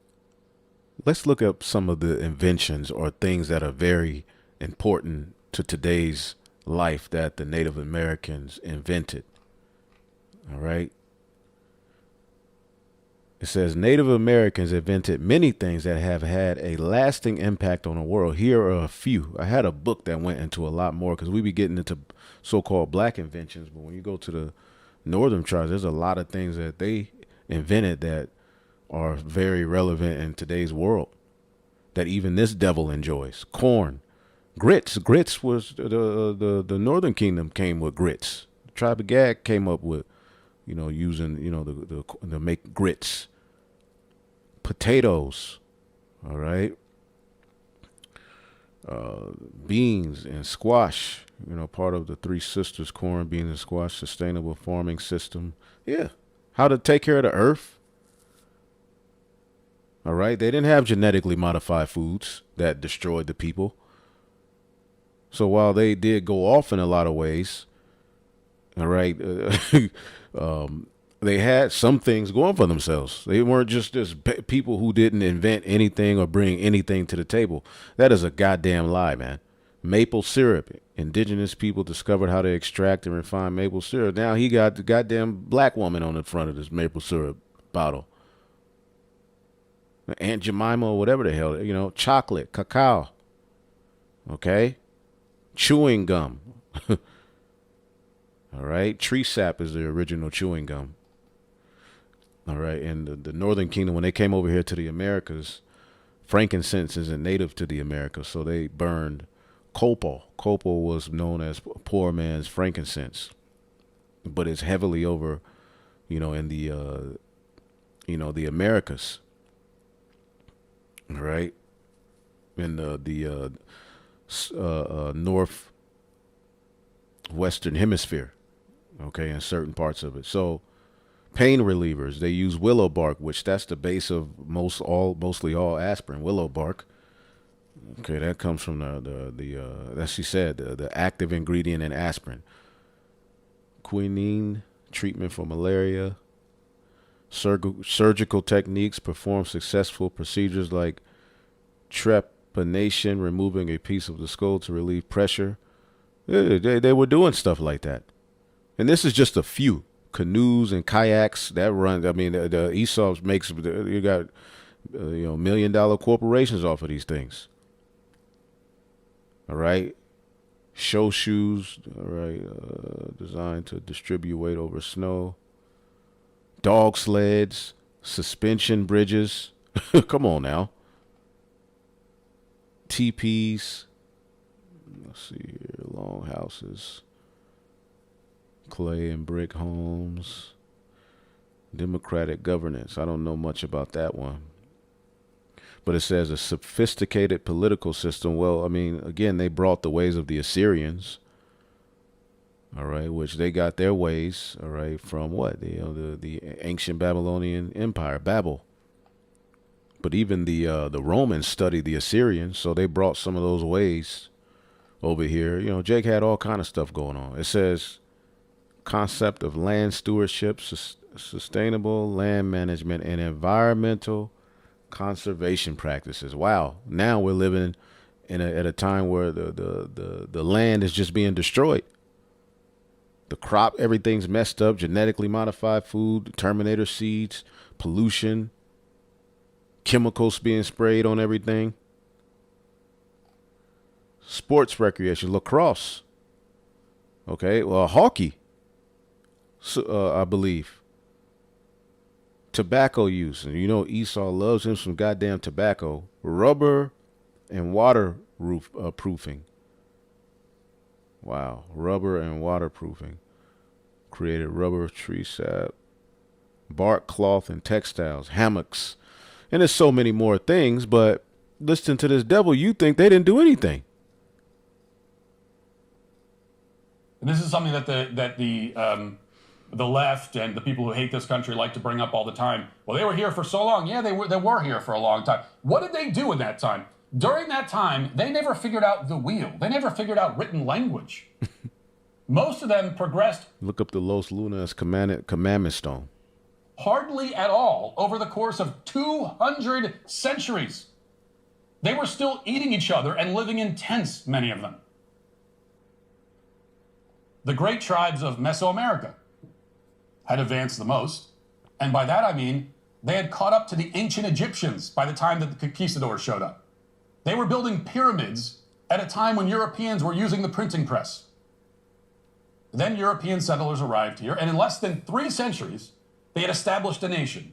Let's look up some of the inventions or things that are very important to today's life that the Native Americans invented. All right. It says Native Americans invented many things that have had a lasting impact on the world. Here are a few. I had a book that went into a lot more because we be getting into so-called black inventions. But when you go to the northern tribes, there's a lot of things that they invented that are very relevant in today's world that even this devil enjoys. Corn, grits. Grits was the Northern Kingdom came with grits. The tribe of Gad came up with, using, to make grits. Potatoes, all right. Beans and squash, part of the Three Sisters, corn, beans, and squash, sustainable farming system. Yeah. How to take care of the earth. All right. They didn't have genetically modified foods that destroyed the people. So while they did go off in a lot of ways, all right, they had some things going for themselves. They weren't just people who didn't invent anything or bring anything to the table. That is a goddamn lie, man. Maple syrup. Indigenous people discovered how to extract and refine maple syrup. Now he got the goddamn black woman on the front of this maple syrup bottle. Aunt Jemima or whatever the hell, chocolate, cacao. Okay? Chewing gum. All right. Tree sap is the original chewing gum. All right. And the Northern Kingdom, when they came over here to the Americas, frankincense isn't native to the Americas. So they burned copal. Copal was known as poor man's frankincense, but it's heavily over, in the, the Americas. right? In the northwestern hemisphere, okay, in certain parts of it. So pain relievers, they use willow bark, which that's the base of mostly all aspirin, willow bark. Okay, that comes from as she said, the active ingredient in aspirin. Quinine, treatment for malaria. Surgical techniques, perform successful procedures like trepanation, removing a piece of the skull to relieve pressure. They were doing stuff like that. And this is just a few. Canoes and kayaks that run. I mean, the Aesop makes, you got, $1 million corporations off of these things. All right. Show shoes, all right, designed to distribute weight over snow. Dog sleds, suspension bridges. Come on now. Teepees. Let's see here. Long houses. Clay and brick homes. Democratic governance. I don't know much about that one. But it says a sophisticated political system. Well, I mean, again, they brought the ways of the Assyrians. All right, which they got their ways, all right, from what? The ancient Babylonian Empire, Babel. But even the Romans studied the Assyrians, so they brought some of those ways over here. Jake had all kind of stuff going on. It says concept of land stewardship, sustainable land management, and environmental conservation practices. Wow, now we're living at a time where the land is just being destroyed. The crop, everything's messed up, genetically modified food, Terminator seeds, pollution, chemicals being sprayed on everything. Sports recreation, lacrosse. Okay, well, hockey, I believe. Tobacco use. And Esau loves him some goddamn tobacco. Rubber and water proofing. Wow. Rubber and waterproofing. Created rubber, tree sap, bark, cloth, and textiles, hammocks. And there's so many more things, but listening to this devil, you think they didn't do anything. And this is something that the left and the people who hate this country like to bring up all the time. Well, they were here for so long. Yeah, they were here for a long time. What did they do in that time? During that time, they never figured out the wheel. They never figured out written language. Most of them progressed. Look up the Los Lunas commandment stone. Hardly at all over the course of 200 centuries. They were still eating each other and living in tents, many of them. The great tribes of Mesoamerica had advanced the most. And by that I mean they had caught up to the ancient Egyptians by the time that the conquistadors showed up. They were building pyramids at a time when Europeans were using the printing press. Then European settlers arrived here, and in less than 3 centuries, they had established a nation.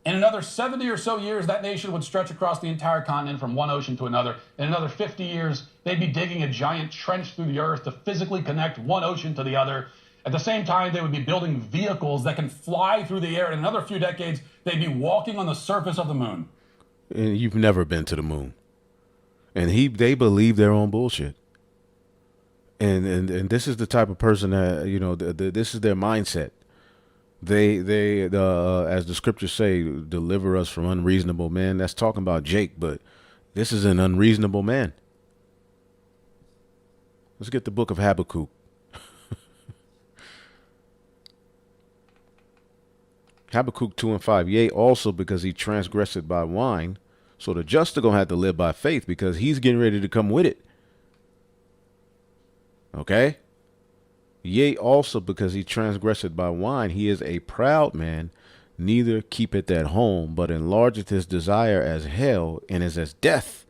In another 70 or so years, that nation would stretch across the entire continent from one ocean to another. In another 50 years, they'd be digging a giant trench through the earth to physically connect one ocean to the other. At the same time, they would be building vehicles that can fly through the air. In another few decades, they'd be walking on the surface of the moon. And you've never been to the moon. And they believe their own bullshit. And this is the type of person that, this is their mindset. They as the scriptures say, deliver us from unreasonable men. That's talking about Jake, but this is an unreasonable man. Let's get the book of Habakkuk. Habakkuk 2:5. Yea, also because he transgressed by wine. So the just are going to have to live by faith because he's getting ready to come with it. Okay? Yea, also because he transgressed by wine, he is a proud man, neither keepeth at home, but enlargeth his desire as hell and is as death.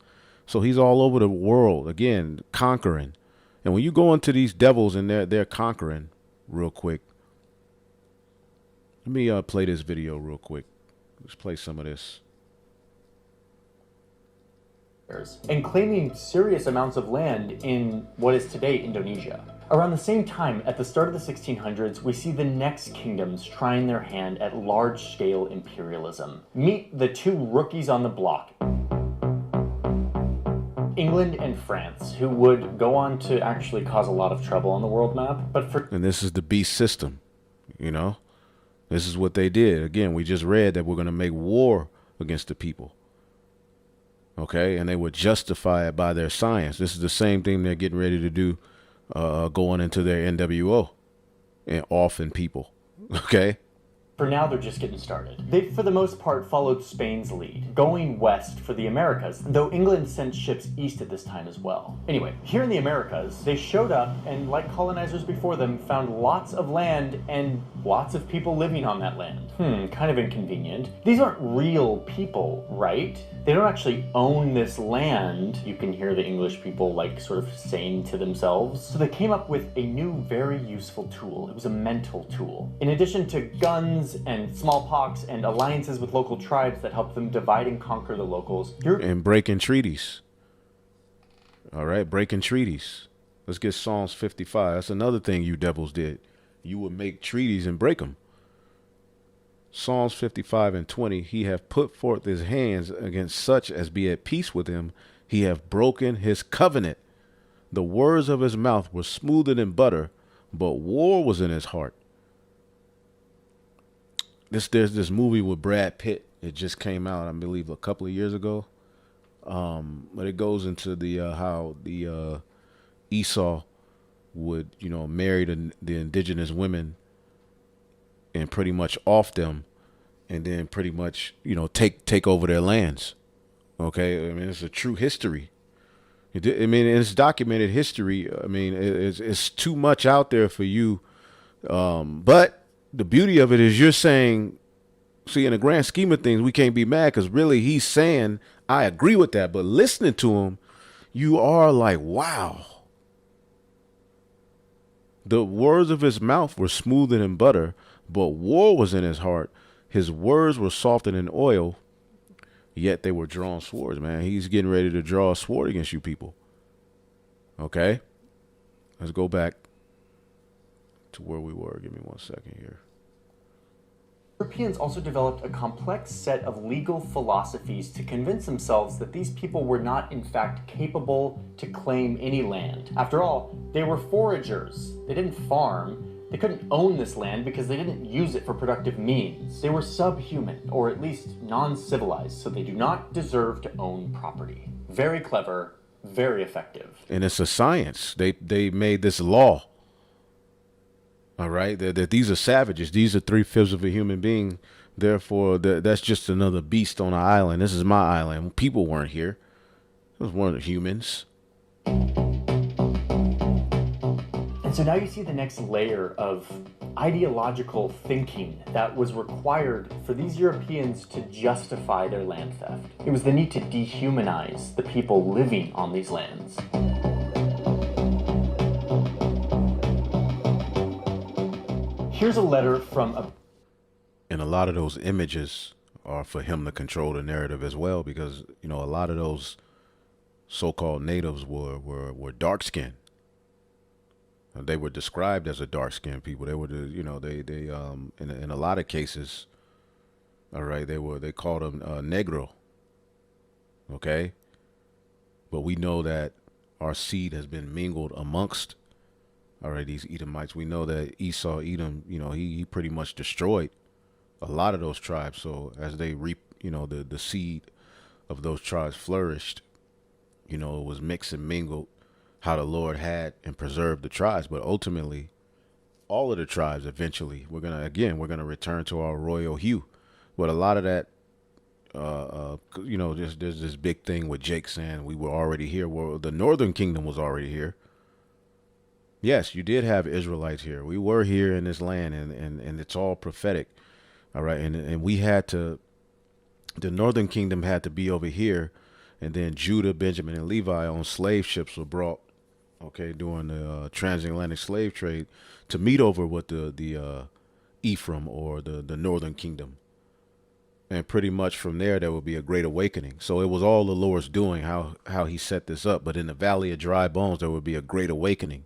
So he's all over the world, again, conquering. And when you go into these devils and they're conquering, real quick. Let me play this video real quick. Let's play some of this. And claiming serious amounts of land in what is today Indonesia. Around the same time, at the start of the 1600s, we see the next kingdoms trying their hand at large-scale imperialism. Meet the two rookies on the block. England and France, who would go on to actually cause a lot of trouble on the world map. But for And this is the beast system, you know? This is what they did. Again, we just read that we're going to make war against the people. Okay? And they would justify it by their science. This is the same thing they're getting ready to do going into their NWO and offing people. Okay? For now, they're just getting started. They, for the most part, followed Spain's lead, going west for the Americas, though England sent ships east at this time as well. Anyway, here in the Americas, they showed up and, like colonizers before them, found lots of land and lots of people living on that land. Kind of inconvenient. These aren't real people, right? They don't actually own this land, you can hear the English people like sort of saying to themselves. So they came up with a new, very useful tool. It was a mental tool. In addition to guns and smallpox and alliances with local tribes that helped them divide and conquer the locals. And breaking treaties. All right, breaking treaties. Let's get Psalms 55. That's another thing you devils did. You would make treaties and break them. Psalms 55 and 20, he hath put forth his hands against such as be at peace with him. He hath broken his covenant. The words of his mouth were smoother than butter, but war was in his heart. There's this movie with Brad Pitt. It just came out, I believe, a couple of years ago. But it goes into the how the Esau would, marry the indigenous women and pretty much off them, and then pretty much, take over their lands. Okay, I mean, it's a true history. It's documented history. I mean, it's too much out there for you. But the beauty of it is you're saying, see, in the grand scheme of things, we can't be mad because really he's saying, I agree with that. But listening to him, you are like, wow. The words of his mouth were smoother than butter, but war was in his heart. His words were softer than oil, yet they were drawn swords, man. He's getting ready to draw a sword against you people. Okay? Let's go back to where we were. Give me 1 second here. Europeans also developed a complex set of legal philosophies to convince themselves that these people were not, in fact, capable to claim any land. After all, they were foragers. They didn't farm. They couldn't own this land because they didn't use it for productive means. They were subhuman, or at least non-civilized, so they do not deserve to own property. Very clever, very effective. And it's a science. They made this law. All right, that these are savages. These are 3/5 of a human being. Therefore, that's just another beast on an island. This is my island. People weren't here. Those weren't humans. And so now you see the next layer of ideological thinking that was required for these Europeans to justify their land theft. It was the need to dehumanize the people living on these lands. Here's a letter from a... And a lot of those images are for him to control the narrative as well, because, a lot of those so-called natives were dark-skinned. They were described as a dark-skinned people. They were, in a lot of cases, all right, they called them negro. Okay? But we know that our seed has been mingled amongst, all right, these Edomites. We know that Esau, Edom, he pretty much destroyed a lot of those tribes. So as they reap, the seed of those tribes flourished, it was mixed and mingled how the Lord had and preserved the tribes. But ultimately, all of the tribes eventually, we're going to return to our royal hue. But a lot of that, there's this big thing with Jake saying we were already here. Well, the northern kingdom was already here. Yes, you did have Israelites here. We were here in this land, and it's all prophetic. All right. And we had to, the northern kingdom had to be over here. And then Judah, Benjamin, and Levi on slave ships were brought, okay, during the transatlantic slave trade to meet over with the Ephraim or the northern kingdom. And pretty much from there would be a great awakening. So it was all the Lord's doing, how he set this up. But in the valley of dry bones, there would be a great awakening.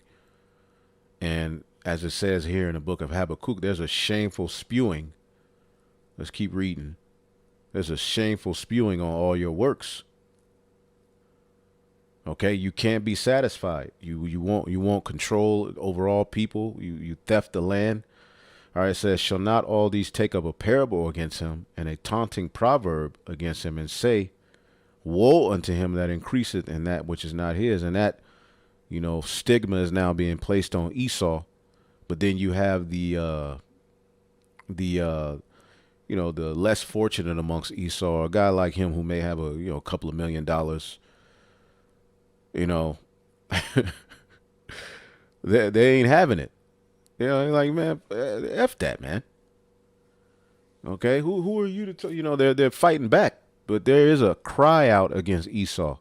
And as it says here in the book of Habakkuk, there's a shameful spewing. Let's keep reading. There's a shameful spewing on all your works. Okay, you can't be satisfied. You want control over all people. You theft the land. All right, it says, shall not all these take up a parable against him and a taunting proverb against him and say, woe unto him that increaseth in that which is not his. And that, stigma is now being placed on Esau. But then you have the less fortunate amongst Esau, a guy like him who may have a couple of $1 million. They ain't having it. Like, man, F that, man. Okay, who are you to tell? They're fighting back, but there is a cry out against Esau.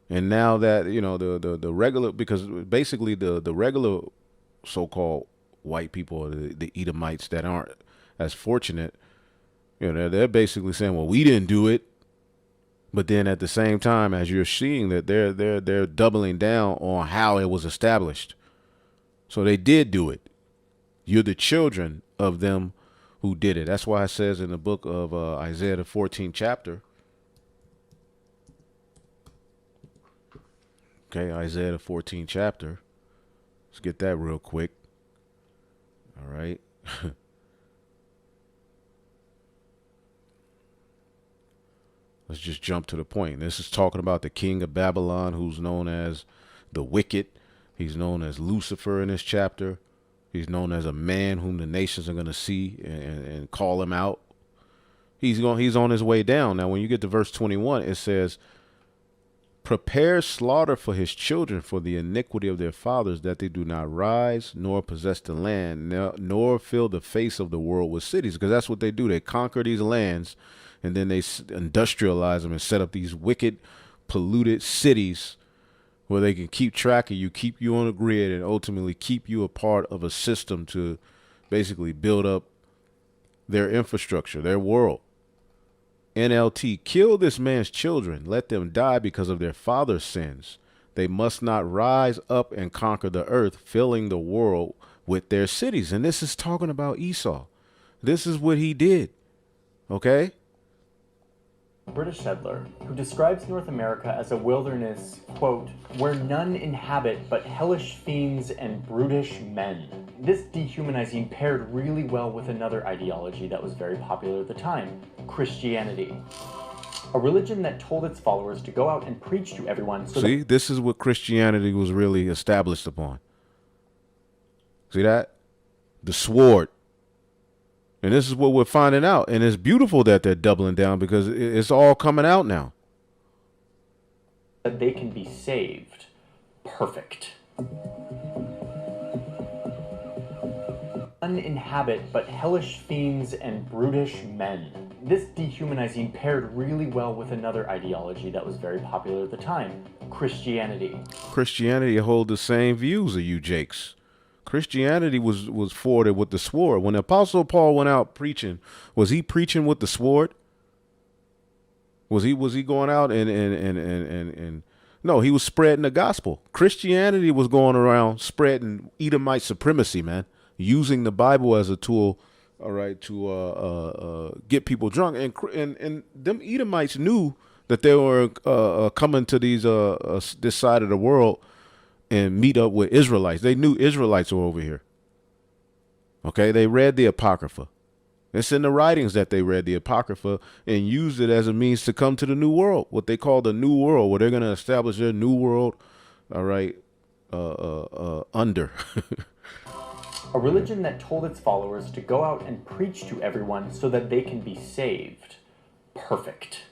And now that the regular, because basically the regular so-called white people, or the Edomites that aren't as fortunate, they're basically saying, well, we didn't do it. But then at the same time, as you're seeing that they're doubling down on how it was established. So they did do it. You're the children of them who did it. That's why it says in the book of Isaiah, the 14th chapter. Okay, Isaiah, the 14th chapter. Let's get that real quick. All right. Let's just jump to the point. This is talking about the king of Babylon, who's known as the wicked. He's known as Lucifer in this chapter. He's known as a man whom the nations are going to see and call him out. He's on his way down. Now, when you get to verse 21, it says, prepare slaughter for his children for the iniquity of their fathers, that they do not rise nor possess the land, nor fill the face of the world with cities. Because that's what they do. They conquer these lands, and then they industrialize them and set up these wicked, polluted cities where they can keep track of you, keep you on a grid, and ultimately keep you a part of a system to basically build up their infrastructure, their world. NLT, kill this man's children. Let them die because of their father's sins. They must not rise up and conquer the earth, filling the world with their cities. And this is talking about Esau. This is what he did. Okay? British settler who describes North America as a wilderness, quote, where none inhabit but hellish fiends and brutish men. This dehumanizing paired really well with another ideology that was very popular at the time, Christianity. A religion that told its followers to go out and preach to everyone. See, this is what Christianity was really established upon. See that? The sword. And this is what we're finding out. And it's beautiful that they're doubling down because it's all coming out now. That they can be saved. Perfect. Uninhabit but hellish fiends and brutish men. This dehumanizing paired really well with another ideology that was very popular at the time, Christianity. Christianity hold the same views of you jakes. Christianity was forwarded with the sword. When the Apostle Paul went out preaching, was he preaching with the sword? Was he going out and no, he was spreading the gospel. Christianity was going around spreading Edomite supremacy, man, using the Bible as a tool, all right, to get people drunk. And them Edomites knew that they were coming to this side of the world and meet up with Israelites. They knew Israelites were over here. Okay, they read the Apocrypha. It's in the writings that they read the Apocrypha and used it as a means to come to the New World, what they call the New World, where they're going to establish their New World, all right, under. A religion that told its followers to go out and preach to everyone so that they can be saved. Perfect.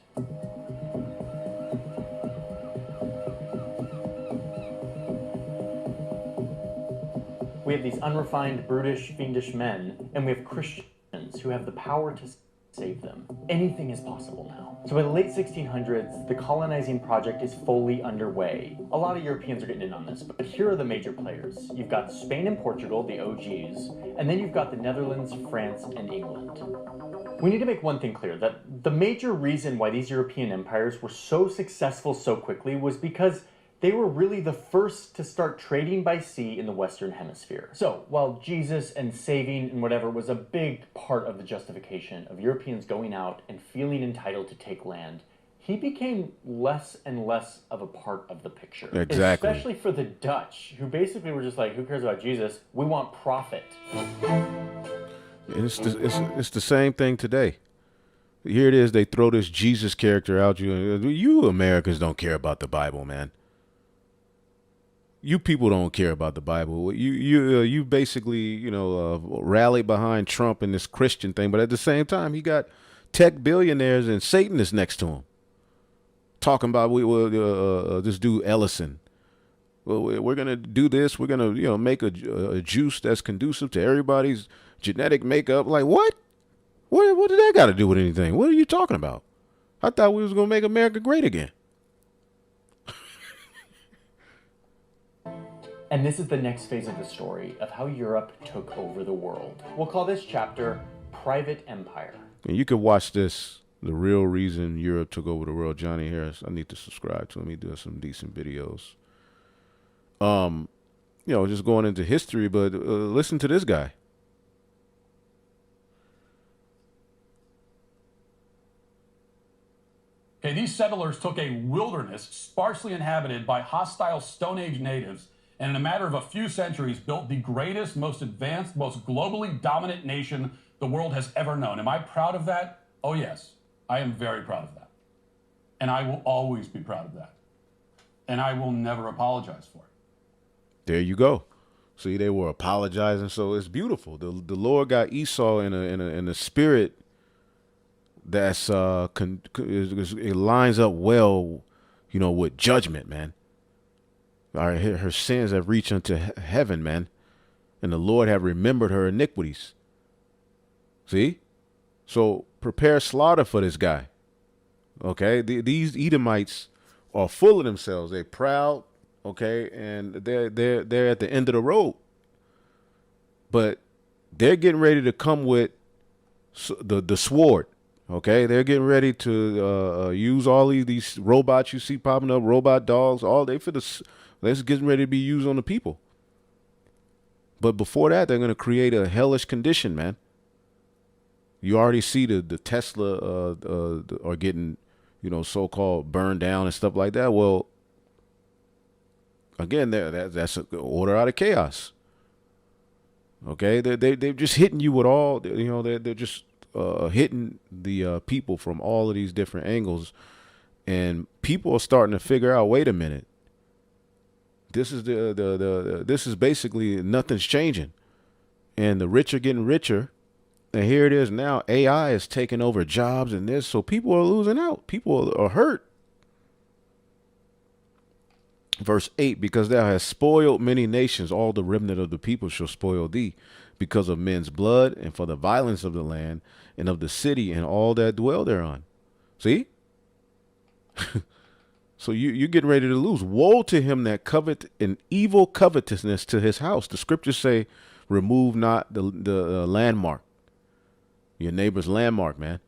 We have these unrefined, brutish, fiendish men, and we have Christians who have the power to save them. Anything is possible now. So by the late 1600s, the colonizing project is fully underway. A lot of Europeans are getting in on this, but here are the major players. You've got Spain and Portugal, the OGs, and then you've got the Netherlands, France, and England. We need to make one thing clear, that the major reason why these European empires were so successful so quickly was because they were really the first to start trading by sea in the Western Hemisphere. So, while Jesus and saving and whatever was a big part of the justification of Europeans going out and feeling entitled to take land, he became less and less of a part of the picture. Exactly. Especially for the Dutch, who basically were just like, who cares about Jesus? We want profit. And it's the same thing today. Here it is. They throw this Jesus character out. You Americans don't care about the Bible, man. You people don't care about the Bible. You basically rallied behind Trump and this Christian thing, but at the same time, he got tech billionaires and Satanists next to him talking about this dude Ellison. Well, we're gonna do this. We're gonna make a juice that's conducive to everybody's genetic makeup. Like what? What did that got to do with anything? What are you talking about? I thought we was gonna make America great again. And this is the next phase of the story of how Europe took over the world. We'll call this chapter Private Empire. And you can watch this, The Real Reason Europe Took Over the World, Johnny Harris. I need to subscribe to him. He does some decent videos. Just going into history, but listen to this guy. Okay, these settlers took a wilderness sparsely inhabited by hostile Stone Age natives, and in a matter of a few centuries built the greatest, most advanced, most globally dominant nation the world has ever known. Am I proud of that? Oh, yes. I am very proud of that. And I will always be proud of that. And I will never apologize for it. There you go. See, they were apologizing, so it's beautiful. The Lord got Esau in a spirit that's it lines up well, with judgment, man. All right, her sins have reached unto heaven, man, and the Lord have remembered her iniquities. See, so prepare slaughter for this guy. Okay, these Edomites are full of themselves. They're proud. Okay, and they're at the end of the road, but they're getting ready to come with the sword. Okay, they're getting ready to use all these robots you see popping up, robot dogs. They're getting ready to be used on the people. But before that, they're going to create a hellish condition, man. You already see the Tesla are getting, so-called burned down and stuff like that. Well, again, that's an order out of chaos. Okay, they're just hitting you with all, they're just hitting the people from all of these different angles, and people are starting to figure out, wait a minute, this is this is basically nothing's changing, and the rich are getting richer, and here it is now. AI is taking over jobs and this, so people are losing out. People are hurt. Verse 8, because thou hast spoiled many nations, all the remnant of the people shall spoil thee, because of men's blood, and for the violence of the land, and of the city, and all that dwell thereon. See? So you're getting ready to lose. Woe to him that covet an evil covetousness to his house. The scriptures say, remove not the landmark, your neighbor's landmark, man.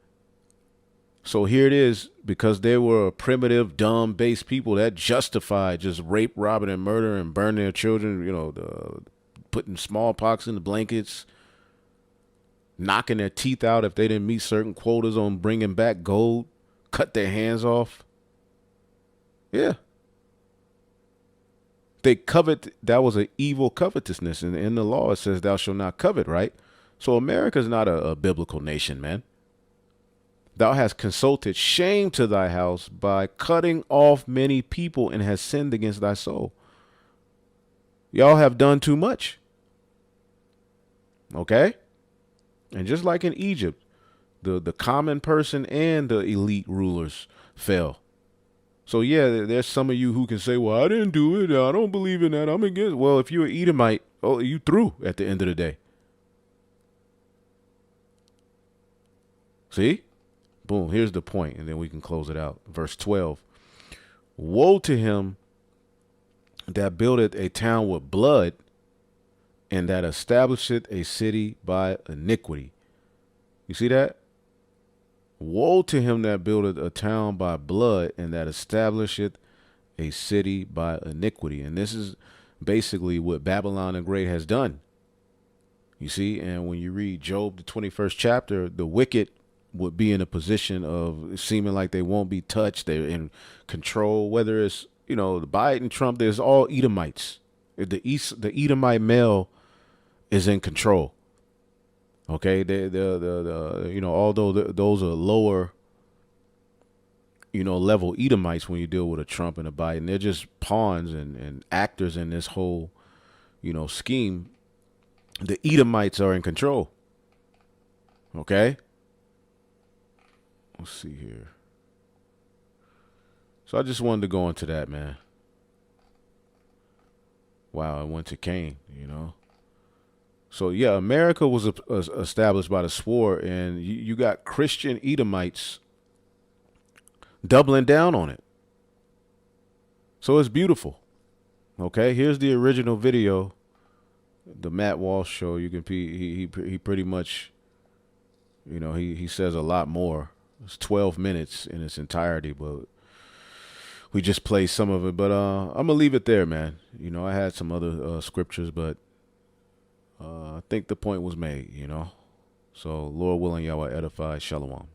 So here it is, because they were a primitive, dumb, base people that justified just rape, robbing, and murder, and burn their children, putting smallpox in the blankets, knocking their teeth out if they didn't meet certain quotas on bringing back gold, cut their hands off. Yeah. They covet. That was an evil covetousness. And in the law, it says thou shalt not covet, right? So America's not a biblical nation, man. Thou hast consulted shame to thy house by cutting off many people, and has sinned against thy soul. Y'all have done too much. Okay? And just like in Egypt, the common person and the elite rulers fell. So yeah, there's some of you who can say, well, I didn't do it. I don't believe in that. I'm against. Well, if you're an Edomite, you threw at the end of the day. See? Boom. Here's the point, and then we can close it out. Verse 12. Woe to him that buildeth a town with blood, and that establisheth a city by iniquity. You see that? Woe to him that buildeth a town by blood, and that establisheth a city by iniquity. And this is basically what Babylon the Great has done. You see, and when you read Job, the 21st chapter, the wicked would be in a position of seeming like they won't be touched. They're in control. Whether it's the Biden, Trump, there's all Edomites. The Edomite male is in control. Okay, although those are lower, level Edomites when you deal with a Trump and a Biden, they're just pawns and actors in this whole, scheme. The Edomites are in control. Okay. Let's see here. So I just wanted to go into that, man. Wow, I went to Cain, So yeah, America was established by the sword, and you got Christian Edomites doubling down on it. So it's beautiful. Okay, here's the original video, the Matt Walsh show. You can he pretty much, he says a lot more. It's 12 minutes in its entirety, but we just play some of it. But I'm gonna leave it there, man. I had some other scriptures, but I think the point was made. So Lord willing, y'all will edify. Shalom.